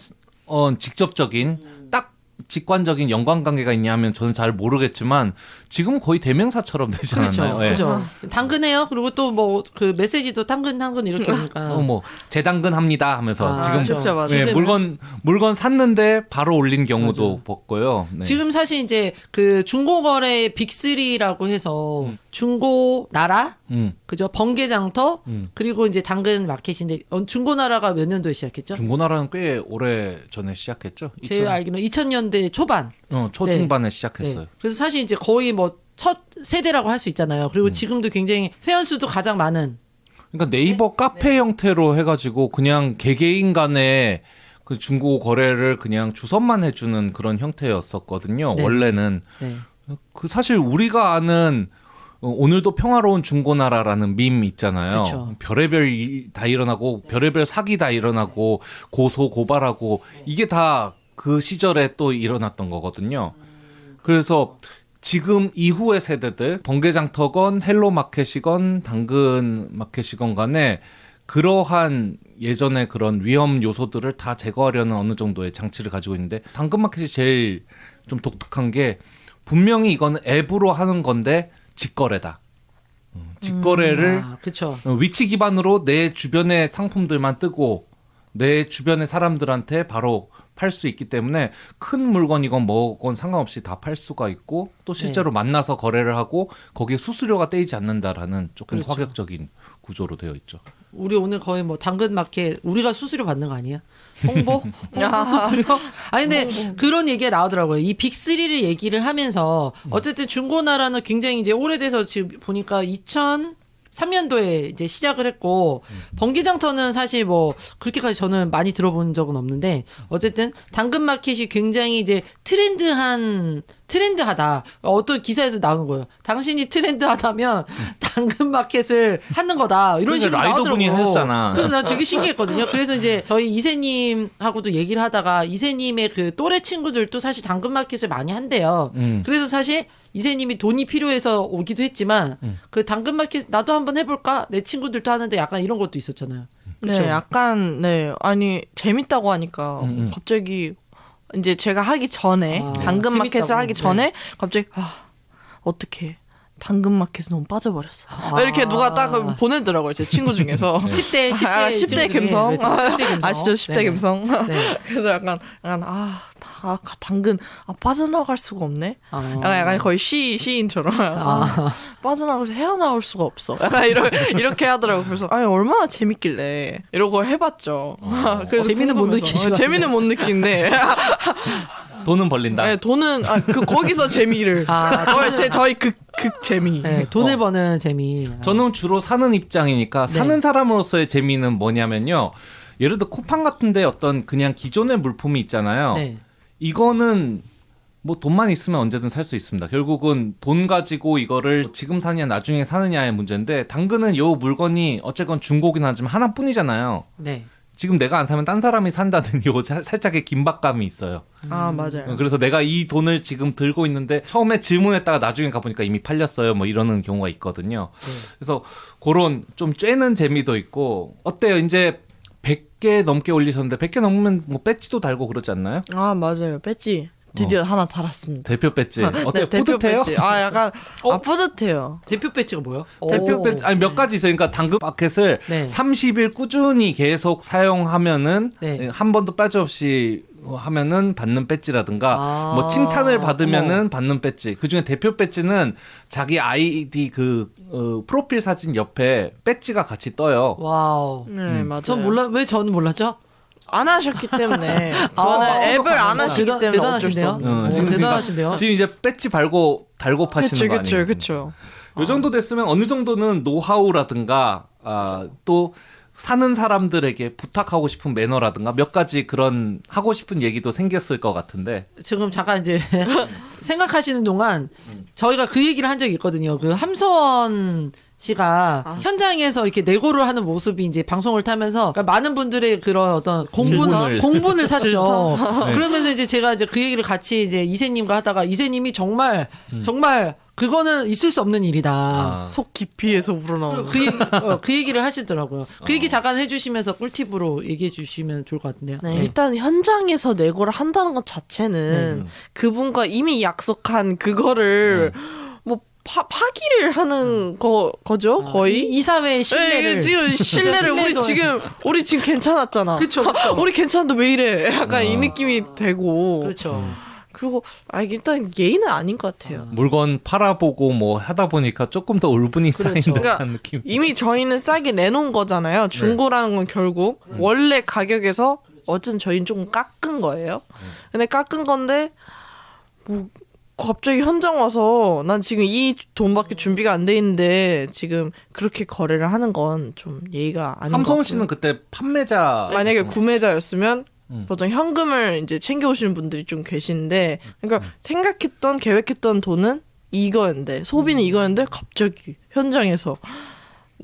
직접적인 딱 직관적인 연관관계가 있냐 하면 저는 잘 모르겠지만 지금 거의 대명사처럼 되지 그렇죠. 않았나요? 예. 그렇죠. 당근해요. 그리고 또 뭐 그 메시지도 당근 이렇게 하니까. 뭐 재당근합니다 하면서 지금 그렇죠, 맞아요. 예, 물건 샀는데 바로 올린 경우도 봤고요. 네. 지금 사실 이제 그 중고거래 빅3라고 해서 중고나라, 그죠? 번개장터, 그리고 이제 당근 마켓인데 중고나라가 몇 년도에 시작했죠? 중고나라는 꽤 오래 전에 시작했죠. 제 알기로는 2000년대 초반. 초중반에 네. 시작했어요. 그래서 사실 이제 거의 뭐 첫 세대라고 할 수 있잖아요. 그리고 지금도 굉장히 회원수도 가장 많은. 그러니까 네이버 카페 형태로 해가지고 그냥 개개인 간에 그 중고 거래를 그냥 주선만 해주는 그런 형태였었거든요. 네. 원래는 네. 그 사실 우리가 아는 오늘도 평화로운 중고나라라는 밈 있잖아요. 그쵸. 별의별 다 일어나고 별의별 사기 다 일어나고 고소 고발하고 이게 다 그 시절에 또 일어났던 거거든요. 그래서 지금 이후의 세대들 번개장터건 헬로마켓이건 당근마켓이건 간에 그러한 예전의 그런 위험 요소들을 다 제거하려는 어느 정도의 장치를 가지고 있는데 당근마켓이 제일 좀 독특한 게 분명히 이거는 앱으로 하는 건데 직거래다. 직거래를 그렇죠. 위치 기반으로 내 주변의 상품들만 뜨고 내 주변의 사람들한테 바로 팔 수 있기 때문에 큰 물건이건 뭐건 상관없이 다 팔 수가 있고 또 실제로 만나서 거래를 하고 거기에 수수료가 떼이지 않는다라는 조금 그렇죠. 파격적인 구조로 되어 있죠. 우리 오늘 거의 뭐 당근마켓 우리가 수수료 받는 거 아니야? 홍보 수수료? 아니 근데 그런 얘기가 나오더라고요. 이 빅3를 얘기를 하면서 어쨌든 중고나라는 굉장히 이제 오래돼서 지금 보니까 2003년도에 이제 시작을 했고 번개장터는 사실 뭐 그렇게까지 저는 많이 들어본 적은 없는데 어쨌든 당근마켓이 굉장히 이제 트렌드하다. 어떤 기사에서 나오는 거예요. 당신이 트렌드하다면 당근마켓을 하는 거다. 이런 그러니까 식으로 라이더분이 나오더라고요. 하셨잖아. 그래서 나 되게 신기했거든요. 그래서 이제 저희 이세님하고도 얘기를 하다가 이세님의 그 또래 친구들도 사실 당근마켓을 많이 한대요. 그래서 사실 이세님이 돈이 필요해서 오기도 했지만 그 당근마켓 나도 한번 해볼까? 내 친구들도 하는데 약간 이런 것도 있었잖아요. 네, 그쵸? 약간 아니 재밌다고 하니까 갑자기 이제 제가 하기 전에 당근마켓을 재밌다고. 하기 전에 갑자기 어떻게 당근마켓에 너무 빠져버렸어. 이렇게 누가 딱 보내더라고요, 제 친구 중에서. 10대 10대 감성. 10대 감성. 아시죠? 10대 네네. 감성. 네. 그래서 약간 당근 빠져나갈 수가 없네. 약간 거의 시인처럼 빠져나가서 헤어나올 수가 없어. 약간 이렇게 하더라고. 그래서 얼마나 재밌길래 이러고 해봤죠. 그래서 재미는 못 궁금해서. 느끼시고 재미는 못 느끼는데. 돈은 벌린다. 네, 돈은 거기서 재미를. 저희 극 재미. 네, 돈을 버는 재미. 저는 주로 사는 입장이니까 네. 사는 사람으로서의 재미는 뭐냐면요. 예를 들어 쿠팡 같은데 어떤 그냥 기존의 물품이 있잖아요. 네. 이거는 뭐 돈만 있으면 언제든 살 수 있습니다. 결국은 돈 가지고 이거를 지금 사느냐 나중에 사느냐의 문제인데 당근은 요 물건이 어쨌건 중고긴 하지만 하나뿐이잖아요. 네. 지금 내가 안 사면 딴 사람이 산다는 요 살짝의 긴박감이 있어요. 맞아요. 그래서 내가 이 돈을 지금 들고 있는데 처음에 질문했다가 나중에 가보니까 이미 팔렸어요. 뭐 이러는 경우가 있거든요. 그래서 그런 좀 쬐는 재미도 있고 어때요? 이제 100개 넘게 올리셨는데 100개 넘으면 뭐 배지도 달고 그러지 않나요? 맞아요. 배지 드디어 하나 달았습니다. 대표 배지. 어때요? 네, 대표 뿌듯해요? 배지. 약간 뿌듯해요. 대표 배지가 뭐요? 대표 배지 아니 몇 가지 있어요. 그러니까 당근마켓을 네. 30일 꾸준히 계속 사용하면은 네. 한 번도 빠짐없이 하면은 받는 배지라든가 뭐 칭찬을 받으면은 받는 배지. 그중에 대표 배지는 자기 아이디 프로필 사진 옆에 배지가 같이 떠요. 와우. 네, 맞아요. 왜 저는 몰랐죠? 안 하셨기 때문에 저는 앱을 안 하시기 때문에 어쩔 수 대단하신데요? 없는. 지금 대단하신데요? 지금 이제 배지 달고 파시는 거 아니에요? 그쵸. 요 정도 됐으면 어느 정도는 노하우라든가 또 사는 사람들에게 부탁하고 싶은 매너라든가 몇 가지 그런 하고 싶은 얘기도 생겼을 것 같은데 지금 잠깐 이제 생각하시는 동안 저희가 그 얘기를 한 적이 있거든요. 그 함서원 씨가 현장에서 이렇게 내고를 하는 모습이 이제 방송을 타면서 그러니까 많은 분들의 그런 어떤 공분을 샀죠. 네. 그러면서 이제 제가 이제 그 얘기를 같이 이제 이세님과 하다가 이세님이 정말 그거는 있을 수 없는 일이다. 아. 속 깊이에서 우러나오는. 그 얘기를 하시더라고요. 그 얘기 잠깐 해주시면서 꿀팁으로 얘기해 주시면 좋을 것 같은데요. 네, 일단 현장에서 내고를 한다는 것 자체는 그분과 이미 약속한 그거를 뭐 파기를 하는 거죠, 거의. 이사회의 신뢰를. 네, 지금 신뢰를 우리 지금 괜찮았잖아. 그쵸. 우리 괜찮은데 왜 이래? 약간 이 느낌이 되고. 그렇죠. 그리고 일단 예의는 아닌 것 같아요. 물건 팔아보고 뭐 하다 보니까 조금 더 울분이 쌓인 듯한 그러니까 느낌. 이미 저희는 싸게 내놓은 거잖아요. 중고라는 건 결국 원래 가격에서 어쨌든 저희는 조금 깎은 거예요. 근데 깎은 건데 뭐 갑자기 현장 와서 난 지금 이 돈밖에 준비가 안 돼 있는데 지금 그렇게 거래를 하는 건 좀 예의가 아닌 것 같아요. 함성훈 씨는 그때 판매자 만약에 구매자였으면 보통 현금을 이제 챙겨오시는 분들이 좀 계신데, 그러니까 생각했던 계획했던 돈은 이거였는데 소비는 이거였는데 갑자기 현장에서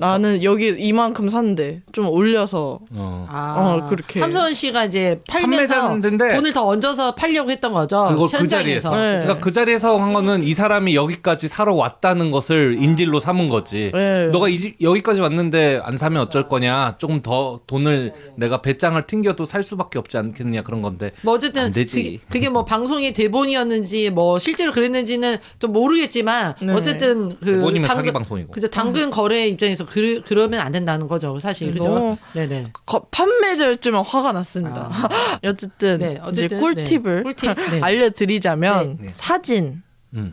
나는 여기 이만큼 샀는데 좀 올려서 그렇게 함서원 씨가 이제 팔면서 판매자인데 돈을 더 얹어서 팔려고 했던 거죠. 그걸 그 현장에서. 자리에서. 네. 그러니까 그 자리에서 한 거는 이 사람이 여기까지 사러 왔다는 것을 인질로 삼은 거지. 네. 너가 여기까지 왔는데 안 사면 어쩔 거냐. 조금 더 돈을 내가 배짱을 튕겨도 살 수밖에 없지 않겠냐 그런 건데. 뭐 어쨌든 안 되지. 그게 뭐 방송의 대본이었는지 뭐 실제로 그랬는지는 좀 모르겠지만 네. 어쨌든 그 대본이면 사기 방송이고. 그죠. 당근 거래 입장에서 그러면 안 된다는 거죠, 사실. 그죠? 너무 네네. 판매자였지만 화가 났습니다. 어쨌든, 네, 이제 어쨌든, 꿀팁을 네. 꿀팁. 네. 알려드리자면 네. 사진.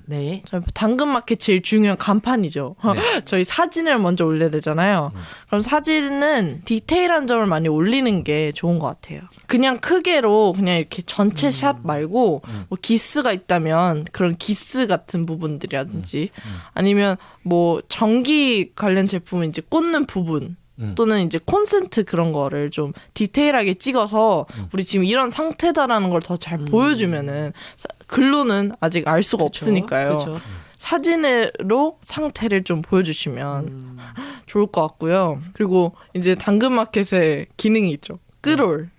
네. 저희 당근마켓 제일 중요한 간판이죠. 저희 사진을 먼저 올려야 되잖아요. 그럼 사진은 디테일한 점을 많이 올리는 게 좋은 것 같아요. 그냥 크게로 그냥 이렇게 전체 샷 말고 뭐 기스가 있다면 그런 기스 같은 부분들이라든지 아니면 뭐 전기 관련 제품은 이제 꽂는 부분 또는 이제 콘센트 그런 거를 좀 디테일하게 찍어서 우리 지금 이런 상태다라는 걸 더 잘 보여주면은 글로는 아직 알 수가 없으니까요. 그쵸. 사진으로 상태를 좀 보여주시면 좋을 것 같고요. 그리고 이제 당근마켓에 기능이 있죠. 끌어올리기.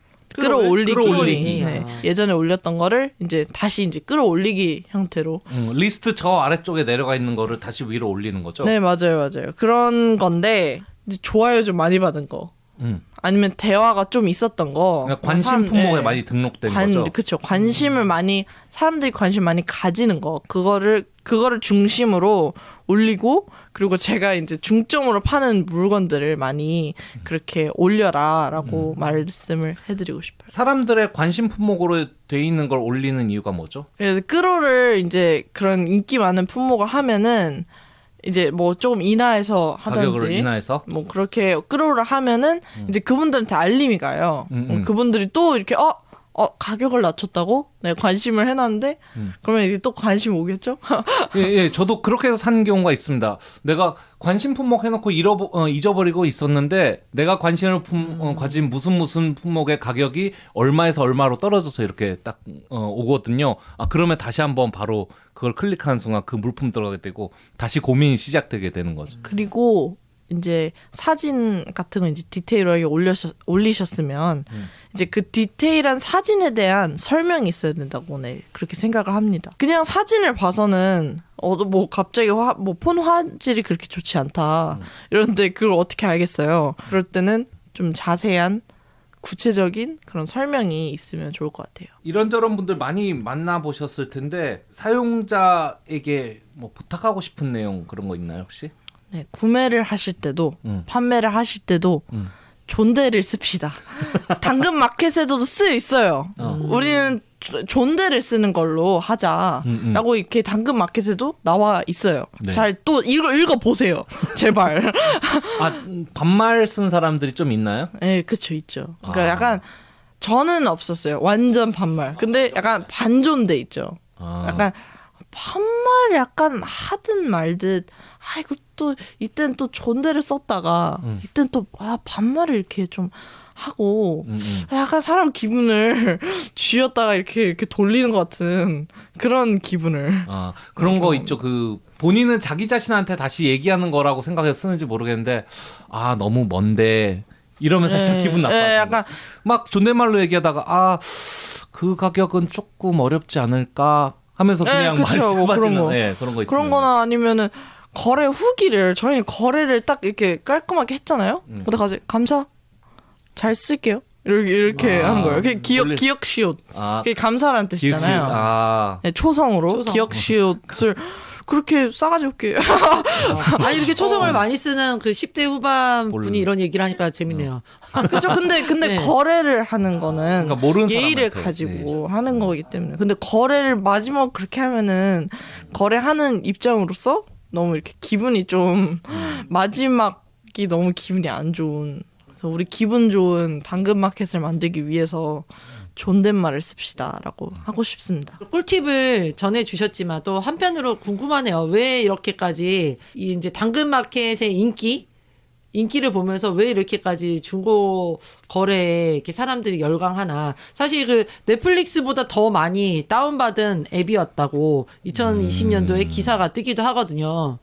끌어올리기. 네. 예전에 올렸던 거를 이제 다시 이제 끌어올리기 형태로. 리스트 저 아래쪽에 내려가 있는 거를 다시 위로 올리는 거죠. 네, 맞아요. 그런 건데 이제 좋아요 좀 많이 받은 거. 아니면 대화가 좀 있었던 거. 그러니까 관심 품목에 많이 등록된 거죠. 그렇죠. 관심을 사람들이 관심 많이 가지는 거. 그거를 중심으로 올리고, 그리고 제가 이제 중점으로 파는 물건들을 많이 그렇게 올려라라고 말씀을 해드리고 싶어요. 사람들의 관심 품목으로 돼 있는 걸 올리는 이유가 뭐죠? 그래서 끌어를 이제 그런 인기 많은 품목을 하면은 이제 뭐 조금 인하해서 하든지 가격을 인하해서 뭐 그렇게 끌어를 하면은 이제 그분들한테 알림이 가요. 그분들이 또 이렇게 가격을 낮췄다고? 내가 관심을 해놨는데 그러면 이제 또 관심 오겠죠? 예, 저도 그렇게 해서 산 경우가 있습니다. 내가 관심 품목 해놓고 잊어버리고 있었는데 내가 관심을 가진 무슨 품목의 가격이 얼마에서 얼마로 떨어져서 이렇게 딱 오거든요. 그러면 다시 한번 바로 그걸 클릭하는 순간 그 물품 들어가게 되고 다시 고민이 시작되게 되는 거죠. 그리고 이제 사진 같은 거 이제 디테일하게 올리셨으면 이제 그 디테일한 사진에 대한 설명이 있어야 된다고 그렇게 생각을 합니다. 그냥 사진을 봐서는 뭐 갑자기 뭐 폰 화질이 그렇게 좋지 않다 이런데 그걸 어떻게 알겠어요? 그럴 때는 좀 자세한 구체적인 그런 설명이 있으면 좋을 것 같아요. 이런저런 분들 많이 만나보셨을 텐데 사용자에게 뭐 부탁하고 싶은 내용 그런 거 있나요 혹시? 네, 구매를 하실 때도 판매를 하실 때도 존대를 씁시다. 당근마켓에도 쓰여 있어요. 우리는 존대를 쓰는 걸로 하자라고 이렇게 당근마켓에도 나와 있어요. 네. 잘 또 읽어보세요. 제발. 반말 쓴 사람들이 좀 있나요? 네, 그쵸, 있죠. 그러니까 약간 저는 없었어요. 완전 반말. 근데 약간 반존대 있죠. 약간 반말 약간 하든 말듯 이거 또 이땐 또 존대를 썼다가 이땐 또 반말을 이렇게 좀 하고 약간 사람 기분을 쥐었다가 이렇게 돌리는 것 같은 그런 기분을 그런 거 있죠. 그 본인은 자기 자신한테 다시 얘기하는 거라고 생각해서 쓰는지 모르겠는데 너무 먼데 이러면 살짝 기분 나빠지고 약간 막 존댓말로 얘기하다가 그 가격은 조금 어렵지 않을까 하면서 네, 그냥 그쵸, 뭐 그런 거. 그런 거 있어요. 그런 거나 아니면은 거래 후기를 저희는 거래를 딱 이렇게 깔끔하게 했잖아요. 근데 갑자기 감사 잘 쓸게요. 이렇게 하는 거예요. 그게 기억 시옷. 그게 감사라는 뜻이잖아요. 네, 초성으로 초성. 기억 시옷을 그렇게 싸가지 없게. 아니 이렇게 초성을 많이 쓰는 그 10대 후반 분이 이런 얘기를 하니까 재밌네요. 그죠? 근데 네. 거래를 하는 거는 그러니까 모르는 예의를 사람한테. 가지고 하는 거기 때문에. 근데 거래를 마지막 그렇게 하면은 거래하는 입장으로서 너무 이렇게 기분이 좀 마지막이 너무 기분이 안 좋은. 그래서 우리 기분 좋은 당근마켓을 만들기 위해서 존댓말을 씁시다라고 하고 싶습니다. 꿀팁을 전해주셨지만 또 한편으로 궁금하네요. 왜 이렇게까지 이 이제 당근마켓의 인기를 보면서 왜 이렇게까지 중고 거래에 이렇게 사람들이 열광하나. 사실 그 넷플릭스보다 더 많이 다운받은 앱이었다고 2020년도에 기사가 뜨기도 하거든요.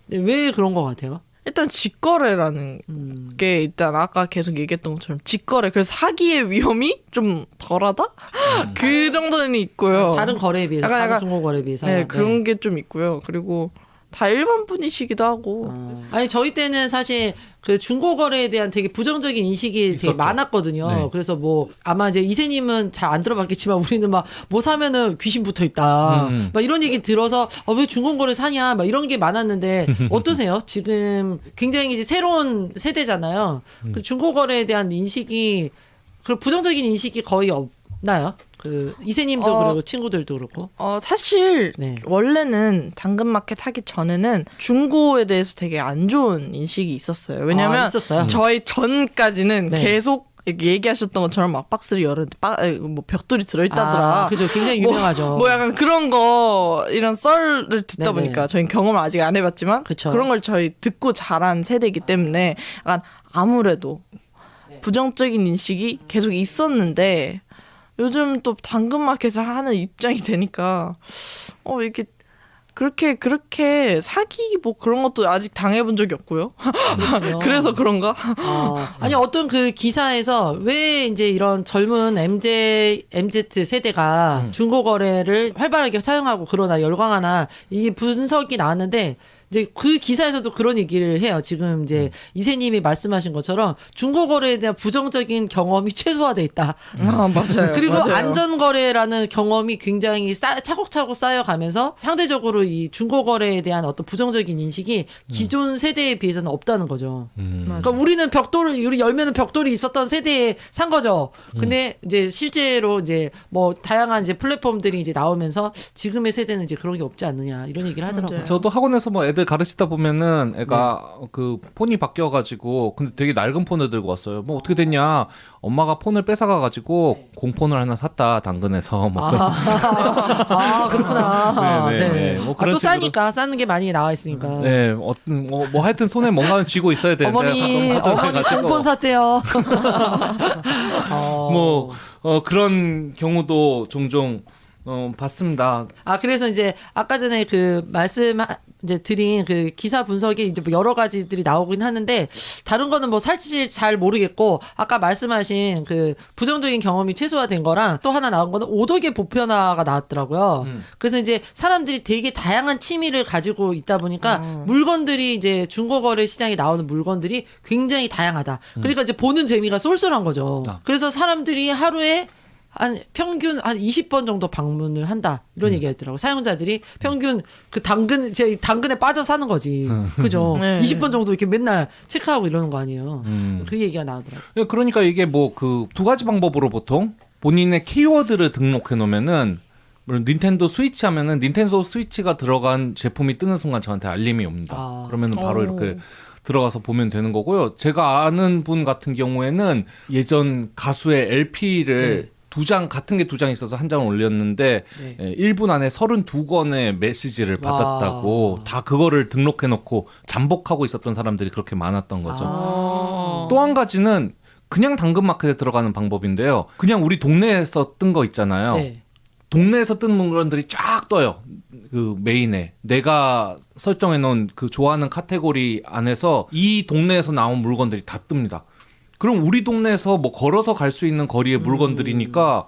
근데 왜 그런 것 같아요? 일단 직거래라는 게 일단 아까 계속 얘기했던 것처럼 직거래 그래서 사기의 위험이 좀 덜하다? 그 정도는 있고요. 다른 거래에 비해서, 다른 중고 거래에 비해서. 네, 그런 게 좀 있고요. 그리고 다 일반 분이시기도 하고. 아니 저희 때는 사실 그 중고 거래에 대한 되게 부정적인 인식이 되게 있었죠. 많았거든요. 네. 그래서 뭐 아마 이제 이세님은 잘 안 들어봤겠지만 우리는 막 뭐 사면은 귀신 붙어 있다. 막 이런 얘기 들어서 왜 중고 거래 사냐 막 이런 게 많았는데 어떠세요? 지금 굉장히 이제 새로운 세대잖아요. 그 중고 거래에 대한 인식이 그 부정적인 인식이 거의 없나요? 그 이세님도 그리고 친구들도 그렇고. 사실 네. 원래는 당근마켓 하기 전에는 중고에 대해서 되게 안 좋은 인식이 있었어요. 왜냐면 있었어요? 저희 전까지는 네. 계속 이렇게 얘기하셨던 것처럼 막 박스를 열었는데 뭐 벽돌이 들어있다더라. 그죠. 굉장히 유명하죠. 뭐 약간 그런 거 이런 썰을 듣다 네네. 보니까 저희는 경험을 아직 안 해봤지만 그쵸. 그런 걸 저희 듣고 자란 세대이기 때문에 약간 아무래도 부정적인 인식이 계속 있었는데 요즘 또 당근마켓을 하는 입장이 되니까 이렇게 그렇게 사기 뭐 그런 것도 아직 당해본 적이 없고요. 그래서 그런가? 아니 어떤 그 기사에서 왜 이제 이런 젊은 MZ 세대가 중고 거래를 활발하게 사용하고 그러나 열광하나 이 분석이 나왔는데 이제 그 기사에서도 그런 얘기를 해요. 지금 이제 이세님이 말씀하신 것처럼 중고 거래에 대한 부정적인 경험이 최소화돼 있다. 맞아요. 그리고 맞아요. 안전 거래라는 경험이 굉장히 차곡차곡 쌓여가면서 상대적으로 이 중고 거래에 대한 어떤 부정적인 인식이 기존 세대에 비해서는 없다는 거죠. 그러니까 우리는 우리 열면은 벽돌이 있었던 세대에 산 거죠. 근데 이제 실제로 이제 뭐 다양한 이제 플랫폼들이 이제 나오면서 지금의 세대는 이제 그런 게 없지 않느냐 이런 얘기를 하더라고요. 맞아요. 저도 학원에서 뭐 애들 가르치다 보면은 애가 그 폰이 바뀌어가지고 근데 되게 낡은 폰을 들고 왔어요. 뭐 어떻게 됐냐? 엄마가 폰을 뺏어가가지고 공폰을 하나 샀다 당근에서 뭐 그렇구나. 네. 뭐 그런 또 식으로. 싸니까 싸는 게 많이 나와 있으니까. 네, 뭐 하여튼 손에 뭔가는 쥐고 있어야 되는데 어머니 공폰 샀대요. 그런 경우도 종종 봤습니다. 그래서 이제 아까 전에 그 이제 드린 그 기사 분석이 이제 뭐 여러 가지들이 나오긴 하는데 다른 거는 뭐 사실 잘 모르겠고 아까 말씀하신 그 부정적인 경험이 최소화된 거랑 또 하나 나온 거는 오덕의 보편화가 나왔더라고요. 그래서 이제 사람들이 되게 다양한 취미를 가지고 있다 보니까 물건들이 이제 중고거래 시장에 나오는 물건들이 굉장히 다양하다. 그러니까 이제 보는 재미가 쏠쏠한 거죠. 그래서 사람들이 하루에 평균 한 20번 정도 방문을 한다. 이런 얘기 했더라고. 사용자들이 평균 당근에 빠져 사는 거지. 그죠? 네. 20번 정도 이렇게 맨날 체크하고 이러는 거 아니에요. 그 얘기가 나오더라고요. 그러니까 이게 뭐 그 두 가지 방법으로 보통 본인의 키워드를 등록해 놓으면은 물론 닌텐도 스위치 하면은 닌텐도 스위치가 들어간 제품이 뜨는 순간 저한테 알림이 옵니다. 그러면은 바로 이렇게 들어가서 보면 되는 거고요. 제가 아는 분 같은 경우에는 예전 가수의 LP를 같은 게 두 장 있어서 한 장을 올렸는데 1분 안에 32건의 메시지를 받았다고 다 그거를 등록해 놓고 잠복하고 있었던 사람들이 그렇게 많았던 거죠. 또 한 가지는 그냥 당근마켓에 들어가는 방법인데요. 그냥 우리 동네에서 뜬 거 있잖아요. 네. 동네에서 뜬 물건들이 쫙 떠요. 그 메인에 내가 설정해 놓은 그 좋아하는 카테고리 안에서 이 동네에서 나온 물건들이 다 뜹니다. 그럼 우리 동네에서 뭐 걸어서 갈 수 있는 거리의 물건들이니까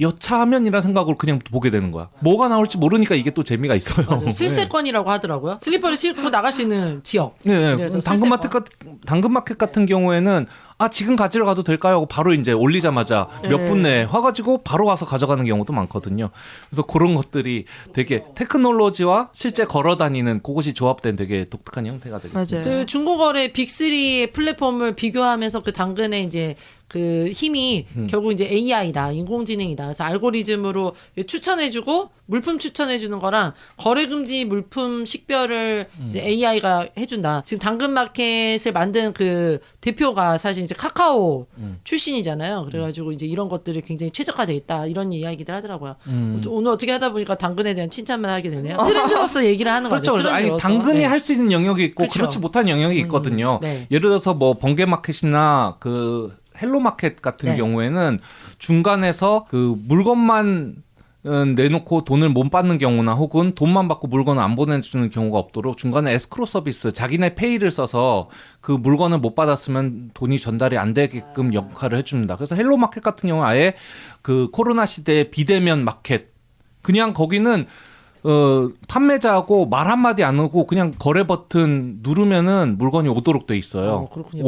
여차하면이라는 생각으로 그냥 보게 되는 거야. 뭐가 나올지 모르니까 이게 또 재미가 있어요. 맞아요. 실세권이라고 하더라고요. 슬리퍼를 신고 나갈 수 있는 지역. 네, 그래서 당근마켓 같은 경우에는 지금 가지러 가도 될까요? 하고 바로 이제 올리자마자 몇 분 내에 와가지고 바로 와서 가져가는 경우도 많거든요. 그래서 그런 것들이 되게 테크놀로지와 실제 걸어다니는 그것이 조합된 되게 독특한 형태가 되겠습니다. 맞아요. 그 중고거래 빅3의 플랫폼을 비교하면서 그 당근의 이제 그 힘이 결국 이제 AI다, 인공지능이다. 그래서 알고리즘으로 추천해주고 물품 추천해주는 거랑 거래금지 물품 식별을 이제 AI가 해준다. 지금 당근마켓을 만든 그 대표가 사실 이제 카카오 출신이잖아요. 그래가지고 이제 이런 것들이 굉장히 최적화돼 있다. 이런 이야기들 하더라고요. 오늘 어떻게 하다 보니까 당근에 대한 칭찬만 하게 되네요. 트렌드로서 얘기를 하는 거죠. 그렇죠. 아니, 당근이 할 수 있는 영역이 있고 그렇죠. 그렇지 못한 영역이 있거든요. 네. 예를 들어서 뭐 번개마켓이나 그 헬로마켓 같은 네. 경우에는 중간에서 그 물건만 내놓고 돈을 못 받는 경우나 혹은 돈만 받고 물건을 안 보내주는 경우가 없도록 중간에 에스크로 서비스 자기네 페이를 써서 그 물건을 못 받았으면 돈이 전달이 안 되게끔 역할을 해줍니다. 그래서 헬로마켓 같은 경우는 아예 그 코로나 시대의 비대면 마켓 그냥 거기는 판매자하고 말 한마디 안 하고 그냥 거래 버튼 누르면은 물건이 오도록 돼 있어요. 그렇군요.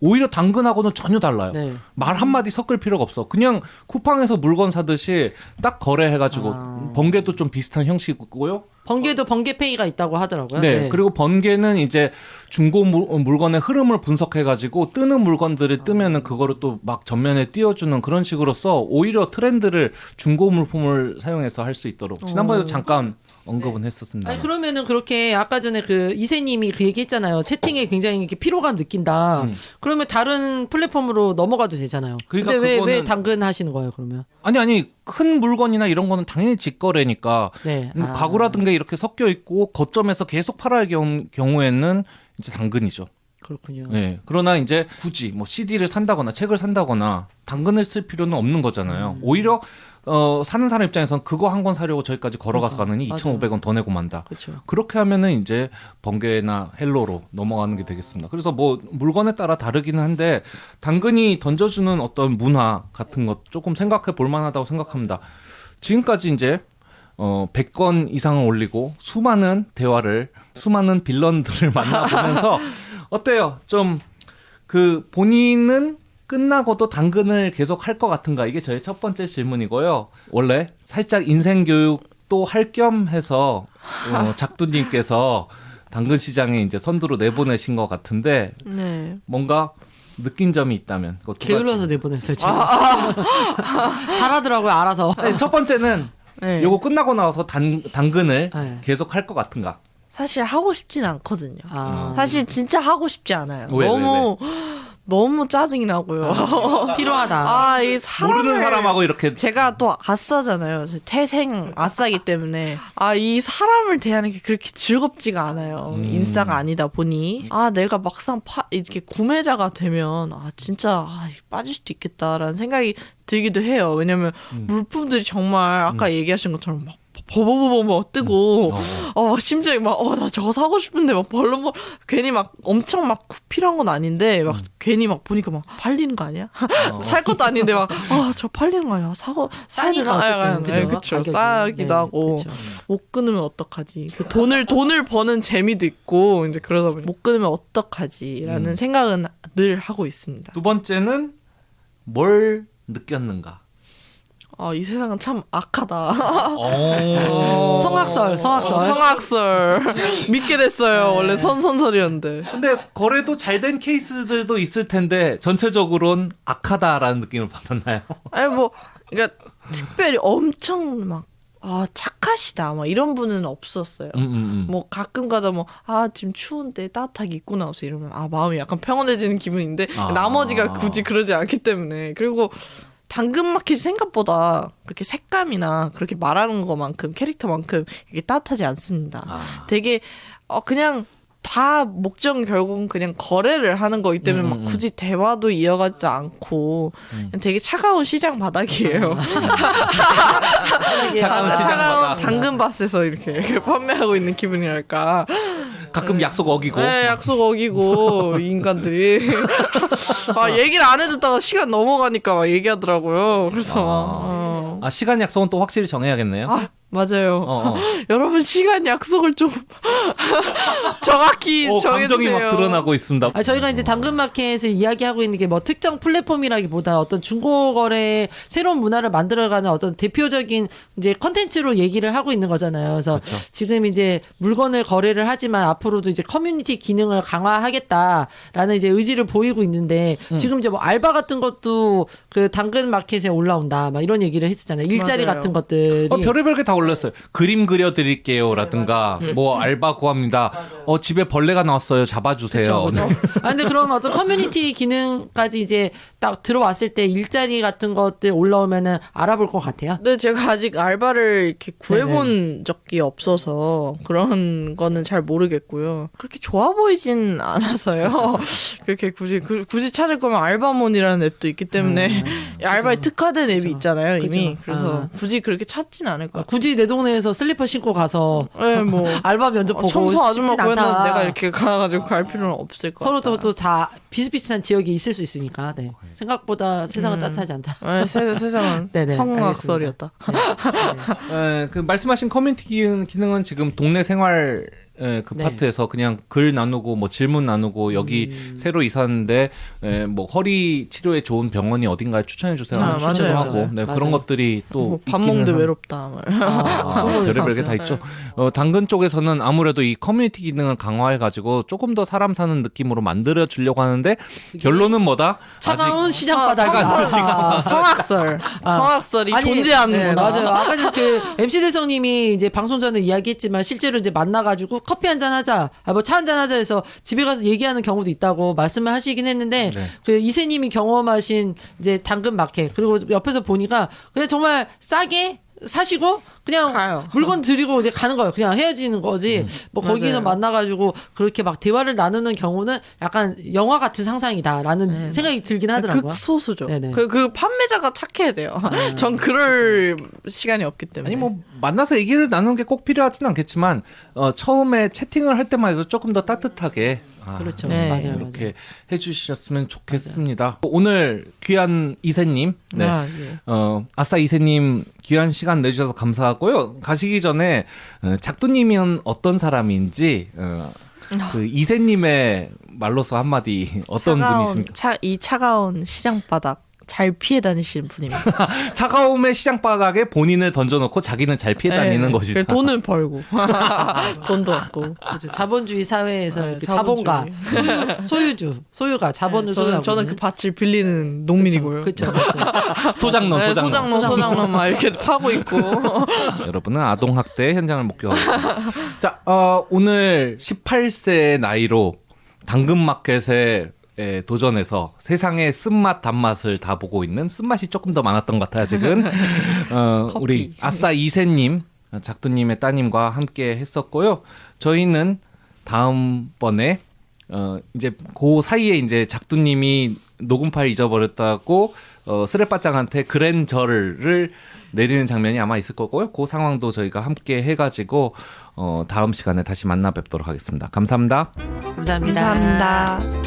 오히려 당근하고는 전혀 달라요. 네. 말 한마디 섞을 필요가 없어. 그냥 쿠팡에서 물건 사듯이 딱 거래해가지고 번개도 좀 비슷한 형식이고요. 번개도 번개페이가 있다고 하더라고요. 네. 그리고 번개는 이제 중고 물건의 흐름을 분석해가지고 뜨는 물건들을 뜨면은 그거를 또 막 전면에 띄워주는 그런 식으로서 오히려 트렌드를 중고 물품을 사용해서 할 수 있도록 지난번에도 잠깐 언급은 했었습니다. 아니 그러면은 그렇게 아까 전에 그 이세님이 그 얘기했잖아요. 채팅에 굉장히 이렇게 피로감 느낀다. 그러면 다른 플랫폼으로 넘어가도 되잖아요. 그러니까 근데 왜 그거는 당근 하시는 거예요? 그러면? 아니 큰 물건이나 이런 거는 당연히 직거래니까 네. 가구라든가 이렇게 섞여 있고 거점에서 계속 팔아야 할 경우에는 이제 당근이죠. 그렇군요. 네. 그러나 이제 굳이 뭐 CD를 산다거나 책을 산다거나 당근을 쓸 필요는 없는 거잖아요. 오히려 사는 사람 입장에서는 그거 한 권 사려고 저기까지 걸어가서 가느니 2,500원 더 내고 만다. 그렇죠. 그렇게 하면은 이제 번개나 헬로로 넘어가는 게 되겠습니다. 그래서 뭐 물건에 따라 다르기는 한데 당근이 던져주는 어떤 문화 같은 것 조금 생각해 볼 만하다고 생각합니다. 지금까지 이제 100건 이상을 올리고 수많은 대화를 수많은 빌런들을 만나보면서 어때요? 좀 그 본인은 끝나고도 당근을 계속 할 것 같은가? 이게 저의 첫 번째 질문이고요. 원래 살짝 인생 교육도 할 겸 해서 작두님께서 당근 시장에 이제 선두로 내보내신 것 같은데 네. 뭔가 느낀 점이 있다면 그거 두 가지. 게을러서 내보냈어요. 제가. 잘하더라고요. 알아서. 네, 첫 번째는 네. 요거 끝나고 나서 당근을 네. 계속 할 것 같은가? 사실 하고 싶진 않거든요. 사실 진짜 하고 싶지 않아요. 왜? 너무 짜증이 나고요. 필요하다. 이 사람을 모르는 사람하고 이렇게 제가 또 아싸잖아요. 태생 아싸기 때문에 이 사람을 대하는 게 그렇게 즐겁지가 않아요. 인싸가 아니다 보니 내가 막상 이렇게 구매자가 되면 진짜 빠질 수도 있겠다라는 생각이 들기도 해요. 왜냐면 물품들이 정말 아까 얘기하신 것처럼 막 버버버버 뜨고 심장이 막 나 저거 사고 싶은데 막 벌렁벌렁 괜히 막 엄청 막 필요한 건 아닌데 막 괜히 막 보니까 막 팔리는 거 아니야? 살 것도 아닌데 막 저 팔리는 거 아니야? 사야 되나? 그렇죠. 싸기도 하고 그쵸. 못 끊으면 어떡하지? 그 돈을 버는 재미도 있고 이제 그러다 보니 못 끊으면 어떡하지라는 생각은 늘 하고 있습니다. 두 번째는 뭘 느꼈는가? 이 세상은 참 악하다. 성악설 믿게 됐어요. 원래 선설이었는데. 근데 거래도 잘 된 케이스들도 있을 텐데 전체적으로는 악하다라는 느낌을 받았나요? 그러니까 특별히 엄청 막 착하시다 막 이런 분은 없었어요. 뭐 가끔 가다 지금 추운데 따뜻하게 입고 나오세요 이러면 마음이 약간 평온해지는 기분인데 나머지가 굳이 그러지 않기 때문에. 그리고 당근마켓이 생각보다 그렇게 색감이나 그렇게 말하는 것만큼 캐릭터만큼 이게 따뜻하지 않습니다. 되게 그냥 다 목적은 결국은 그냥 거래를 하는 거기 때문에 막 굳이 대화도 이어가지 않고 그냥 되게 차가운 시장 바닥이에요. 차가운 당근밭에서 이렇게 판매하고 있는 기분이랄까. 가끔 약속 어기고. 네, 약속 어기고 이 인간들이 얘기를 안 해줬다가 시간 넘어가니까 막 얘기하더라고요. 그래서 시간 약속은 또 확실히 정해야겠네요. 맞아요. 여러분 시간 약속을 좀 정확히 감정이 정해주세요. 막 드러나고 있습니다. 저희가 이제 당근마켓을 이야기하고 있는 게 뭐 특정 플랫폼이라기보다 어떤 중고거래 새로운 문화를 만들어가는 어떤 대표적인 이제 컨텐츠로 얘기를 하고 있는 거잖아요. 그래서 지금 이제 물건을 거래를 하지만 앞으로도 이제 커뮤니티 기능을 강화하겠다라는 이제 의지를 보이고 있는데 지금 이제 뭐 알바 같은 것도 그 당근마켓에 올라온다 막 이런 얘기를 했었잖아요. 일자리 맞아요. 같은 것들이 별의별 게 다 올렸어요. 그림 그려드릴게요 라든가 뭐 알바 구합니다. 집에 벌레가 나왔어요. 잡아주세요. 그렇죠. 근데 그런 어떤 커뮤니티 기능까지 이제 딱 들어왔을 때 일자리 같은 것들 올라오면은 알아볼 것 같아요. 근데 제가 아직 알바를 이렇게 구해본 적이 없어서 그런 거는 잘 모르겠고요. 그렇게 좋아 보이진 않아서요. 그렇게 굳이 찾을 거면 알바몬이라는 앱도 있기 때문에 알바에 특화된 앱이 있잖아요, 이미. 그래서 굳이 그렇게 찾진 않을 것 같아요. 굳이 내 동네에서 슬리퍼 신고 가서 뭐 알바 면접 보고 청소 아줌마 싶진 구했는데 않다. 내가 이렇게 가가지고 갈 필요는 없을 것 서로 같아요. 또 다 비슷비슷한 지역이 있을 수 있으니까 생각보다 세상은 따뜻하지 않다. 네, 세상은 네네, 성악설이었다. 그 말씀하신 커뮤니티 기능은 지금 동네 생활 그 네. 파트에서 그냥 글 나누고 뭐 질문 나누고 여기 새로 이사하는데 뭐 허리 치료에 좋은 병원이 어딘가에 추천해 주세요. 추천도 맞아요. 하고 네, 맞아요. 그런 것들이 또 밥 있기는 먹는데 한- 외롭다. 별의별 게 다 있죠. 당근 쪽에서는 아무래도 이 커뮤니티 기능을 강화해가지고 조금 더 사람 사는 느낌으로 만들어 주려고 하는데 결론은 뭐다? 차가운 시장 바닥. 성악설이 존재하는구나. 네, 맞아요. 아까 전에 그 MC 대성님이 이제 방송 전에 이야기했지만 실제로 이제 만나가지고 커피 한잔 하자, 뭐 차 한잔 하자 해서 집에 가서 얘기하는 경우도 있다고 말씀을 하시긴 했는데 그 이세님이 경험하신 이제 당근 마켓 그리고 옆에서 보니까 그냥 정말 싸게 사시고 그냥 가요. 물건 드리고 이제 가는 거예요. 그냥 헤어지는 거지. 뭐 거기서 맞아요. 만나가지고 그렇게 막 대화를 나누는 경우는 약간 영화 같은 상상이다라는 생각이 들긴 하더라고요. 극소수죠. 네네. 그 판매자가 착해야 돼요. 전 그럴 시간이 없기 때문에. 아니 뭐 만나서 얘기를 나누는 게 꼭 필요하진 않겠지만 처음에 채팅을 할 때만 해도 조금 더 따뜻하게 그렇죠. 네. 맞아요. 이렇게 해주셨으면 좋겠습니다. 오늘 귀한 이세님, 네. 예. 아싸 이세님 귀한 시간 내주셔서 감사하고요. 가시기 전에 작두님은 어떤 사람인지 그 이세님의 말로서 한마디 어떤 분이십니까? 이 차가운 시장바닥 잘 피해 다니시는 분입니다. 차가움의 시장바닥에 본인을 던져놓고 자기는 잘 피해 다니는 네. 것이다. 돈은 벌고 돈도 얻고. 그렇죠. 자본주의 사회에서 네, 그 자본가, 소유가 자본을 소유하고 저는 그 밭을 빌리는 농민이고요. 그렇죠. 소장농. 소장농 막 이렇게 파고 있고. 여러분은 아동학대 현장을 목격하고 있습니다. 자, 오늘 18세의 나이로 당근마켓에 도전해서 세상의 쓴맛 단맛을 다 보고 있는 쓴맛이 조금 더 많았던 것 같아요 지금. 우리 아싸 이세님 작두님의 따님과 함께 했었고요. 저희는 다음번에 이제 그 사이에 이제 작두님이 녹음 파일 잊어버렸다고 쓰레빠짱한테 그랜저를 내리는 장면이 아마 있을 거고요. 그 상황도 저희가 함께 해가지고 다음 시간에 다시 만나 뵙도록 하겠습니다. 감사합니다. 감사합니다. 감사합니다.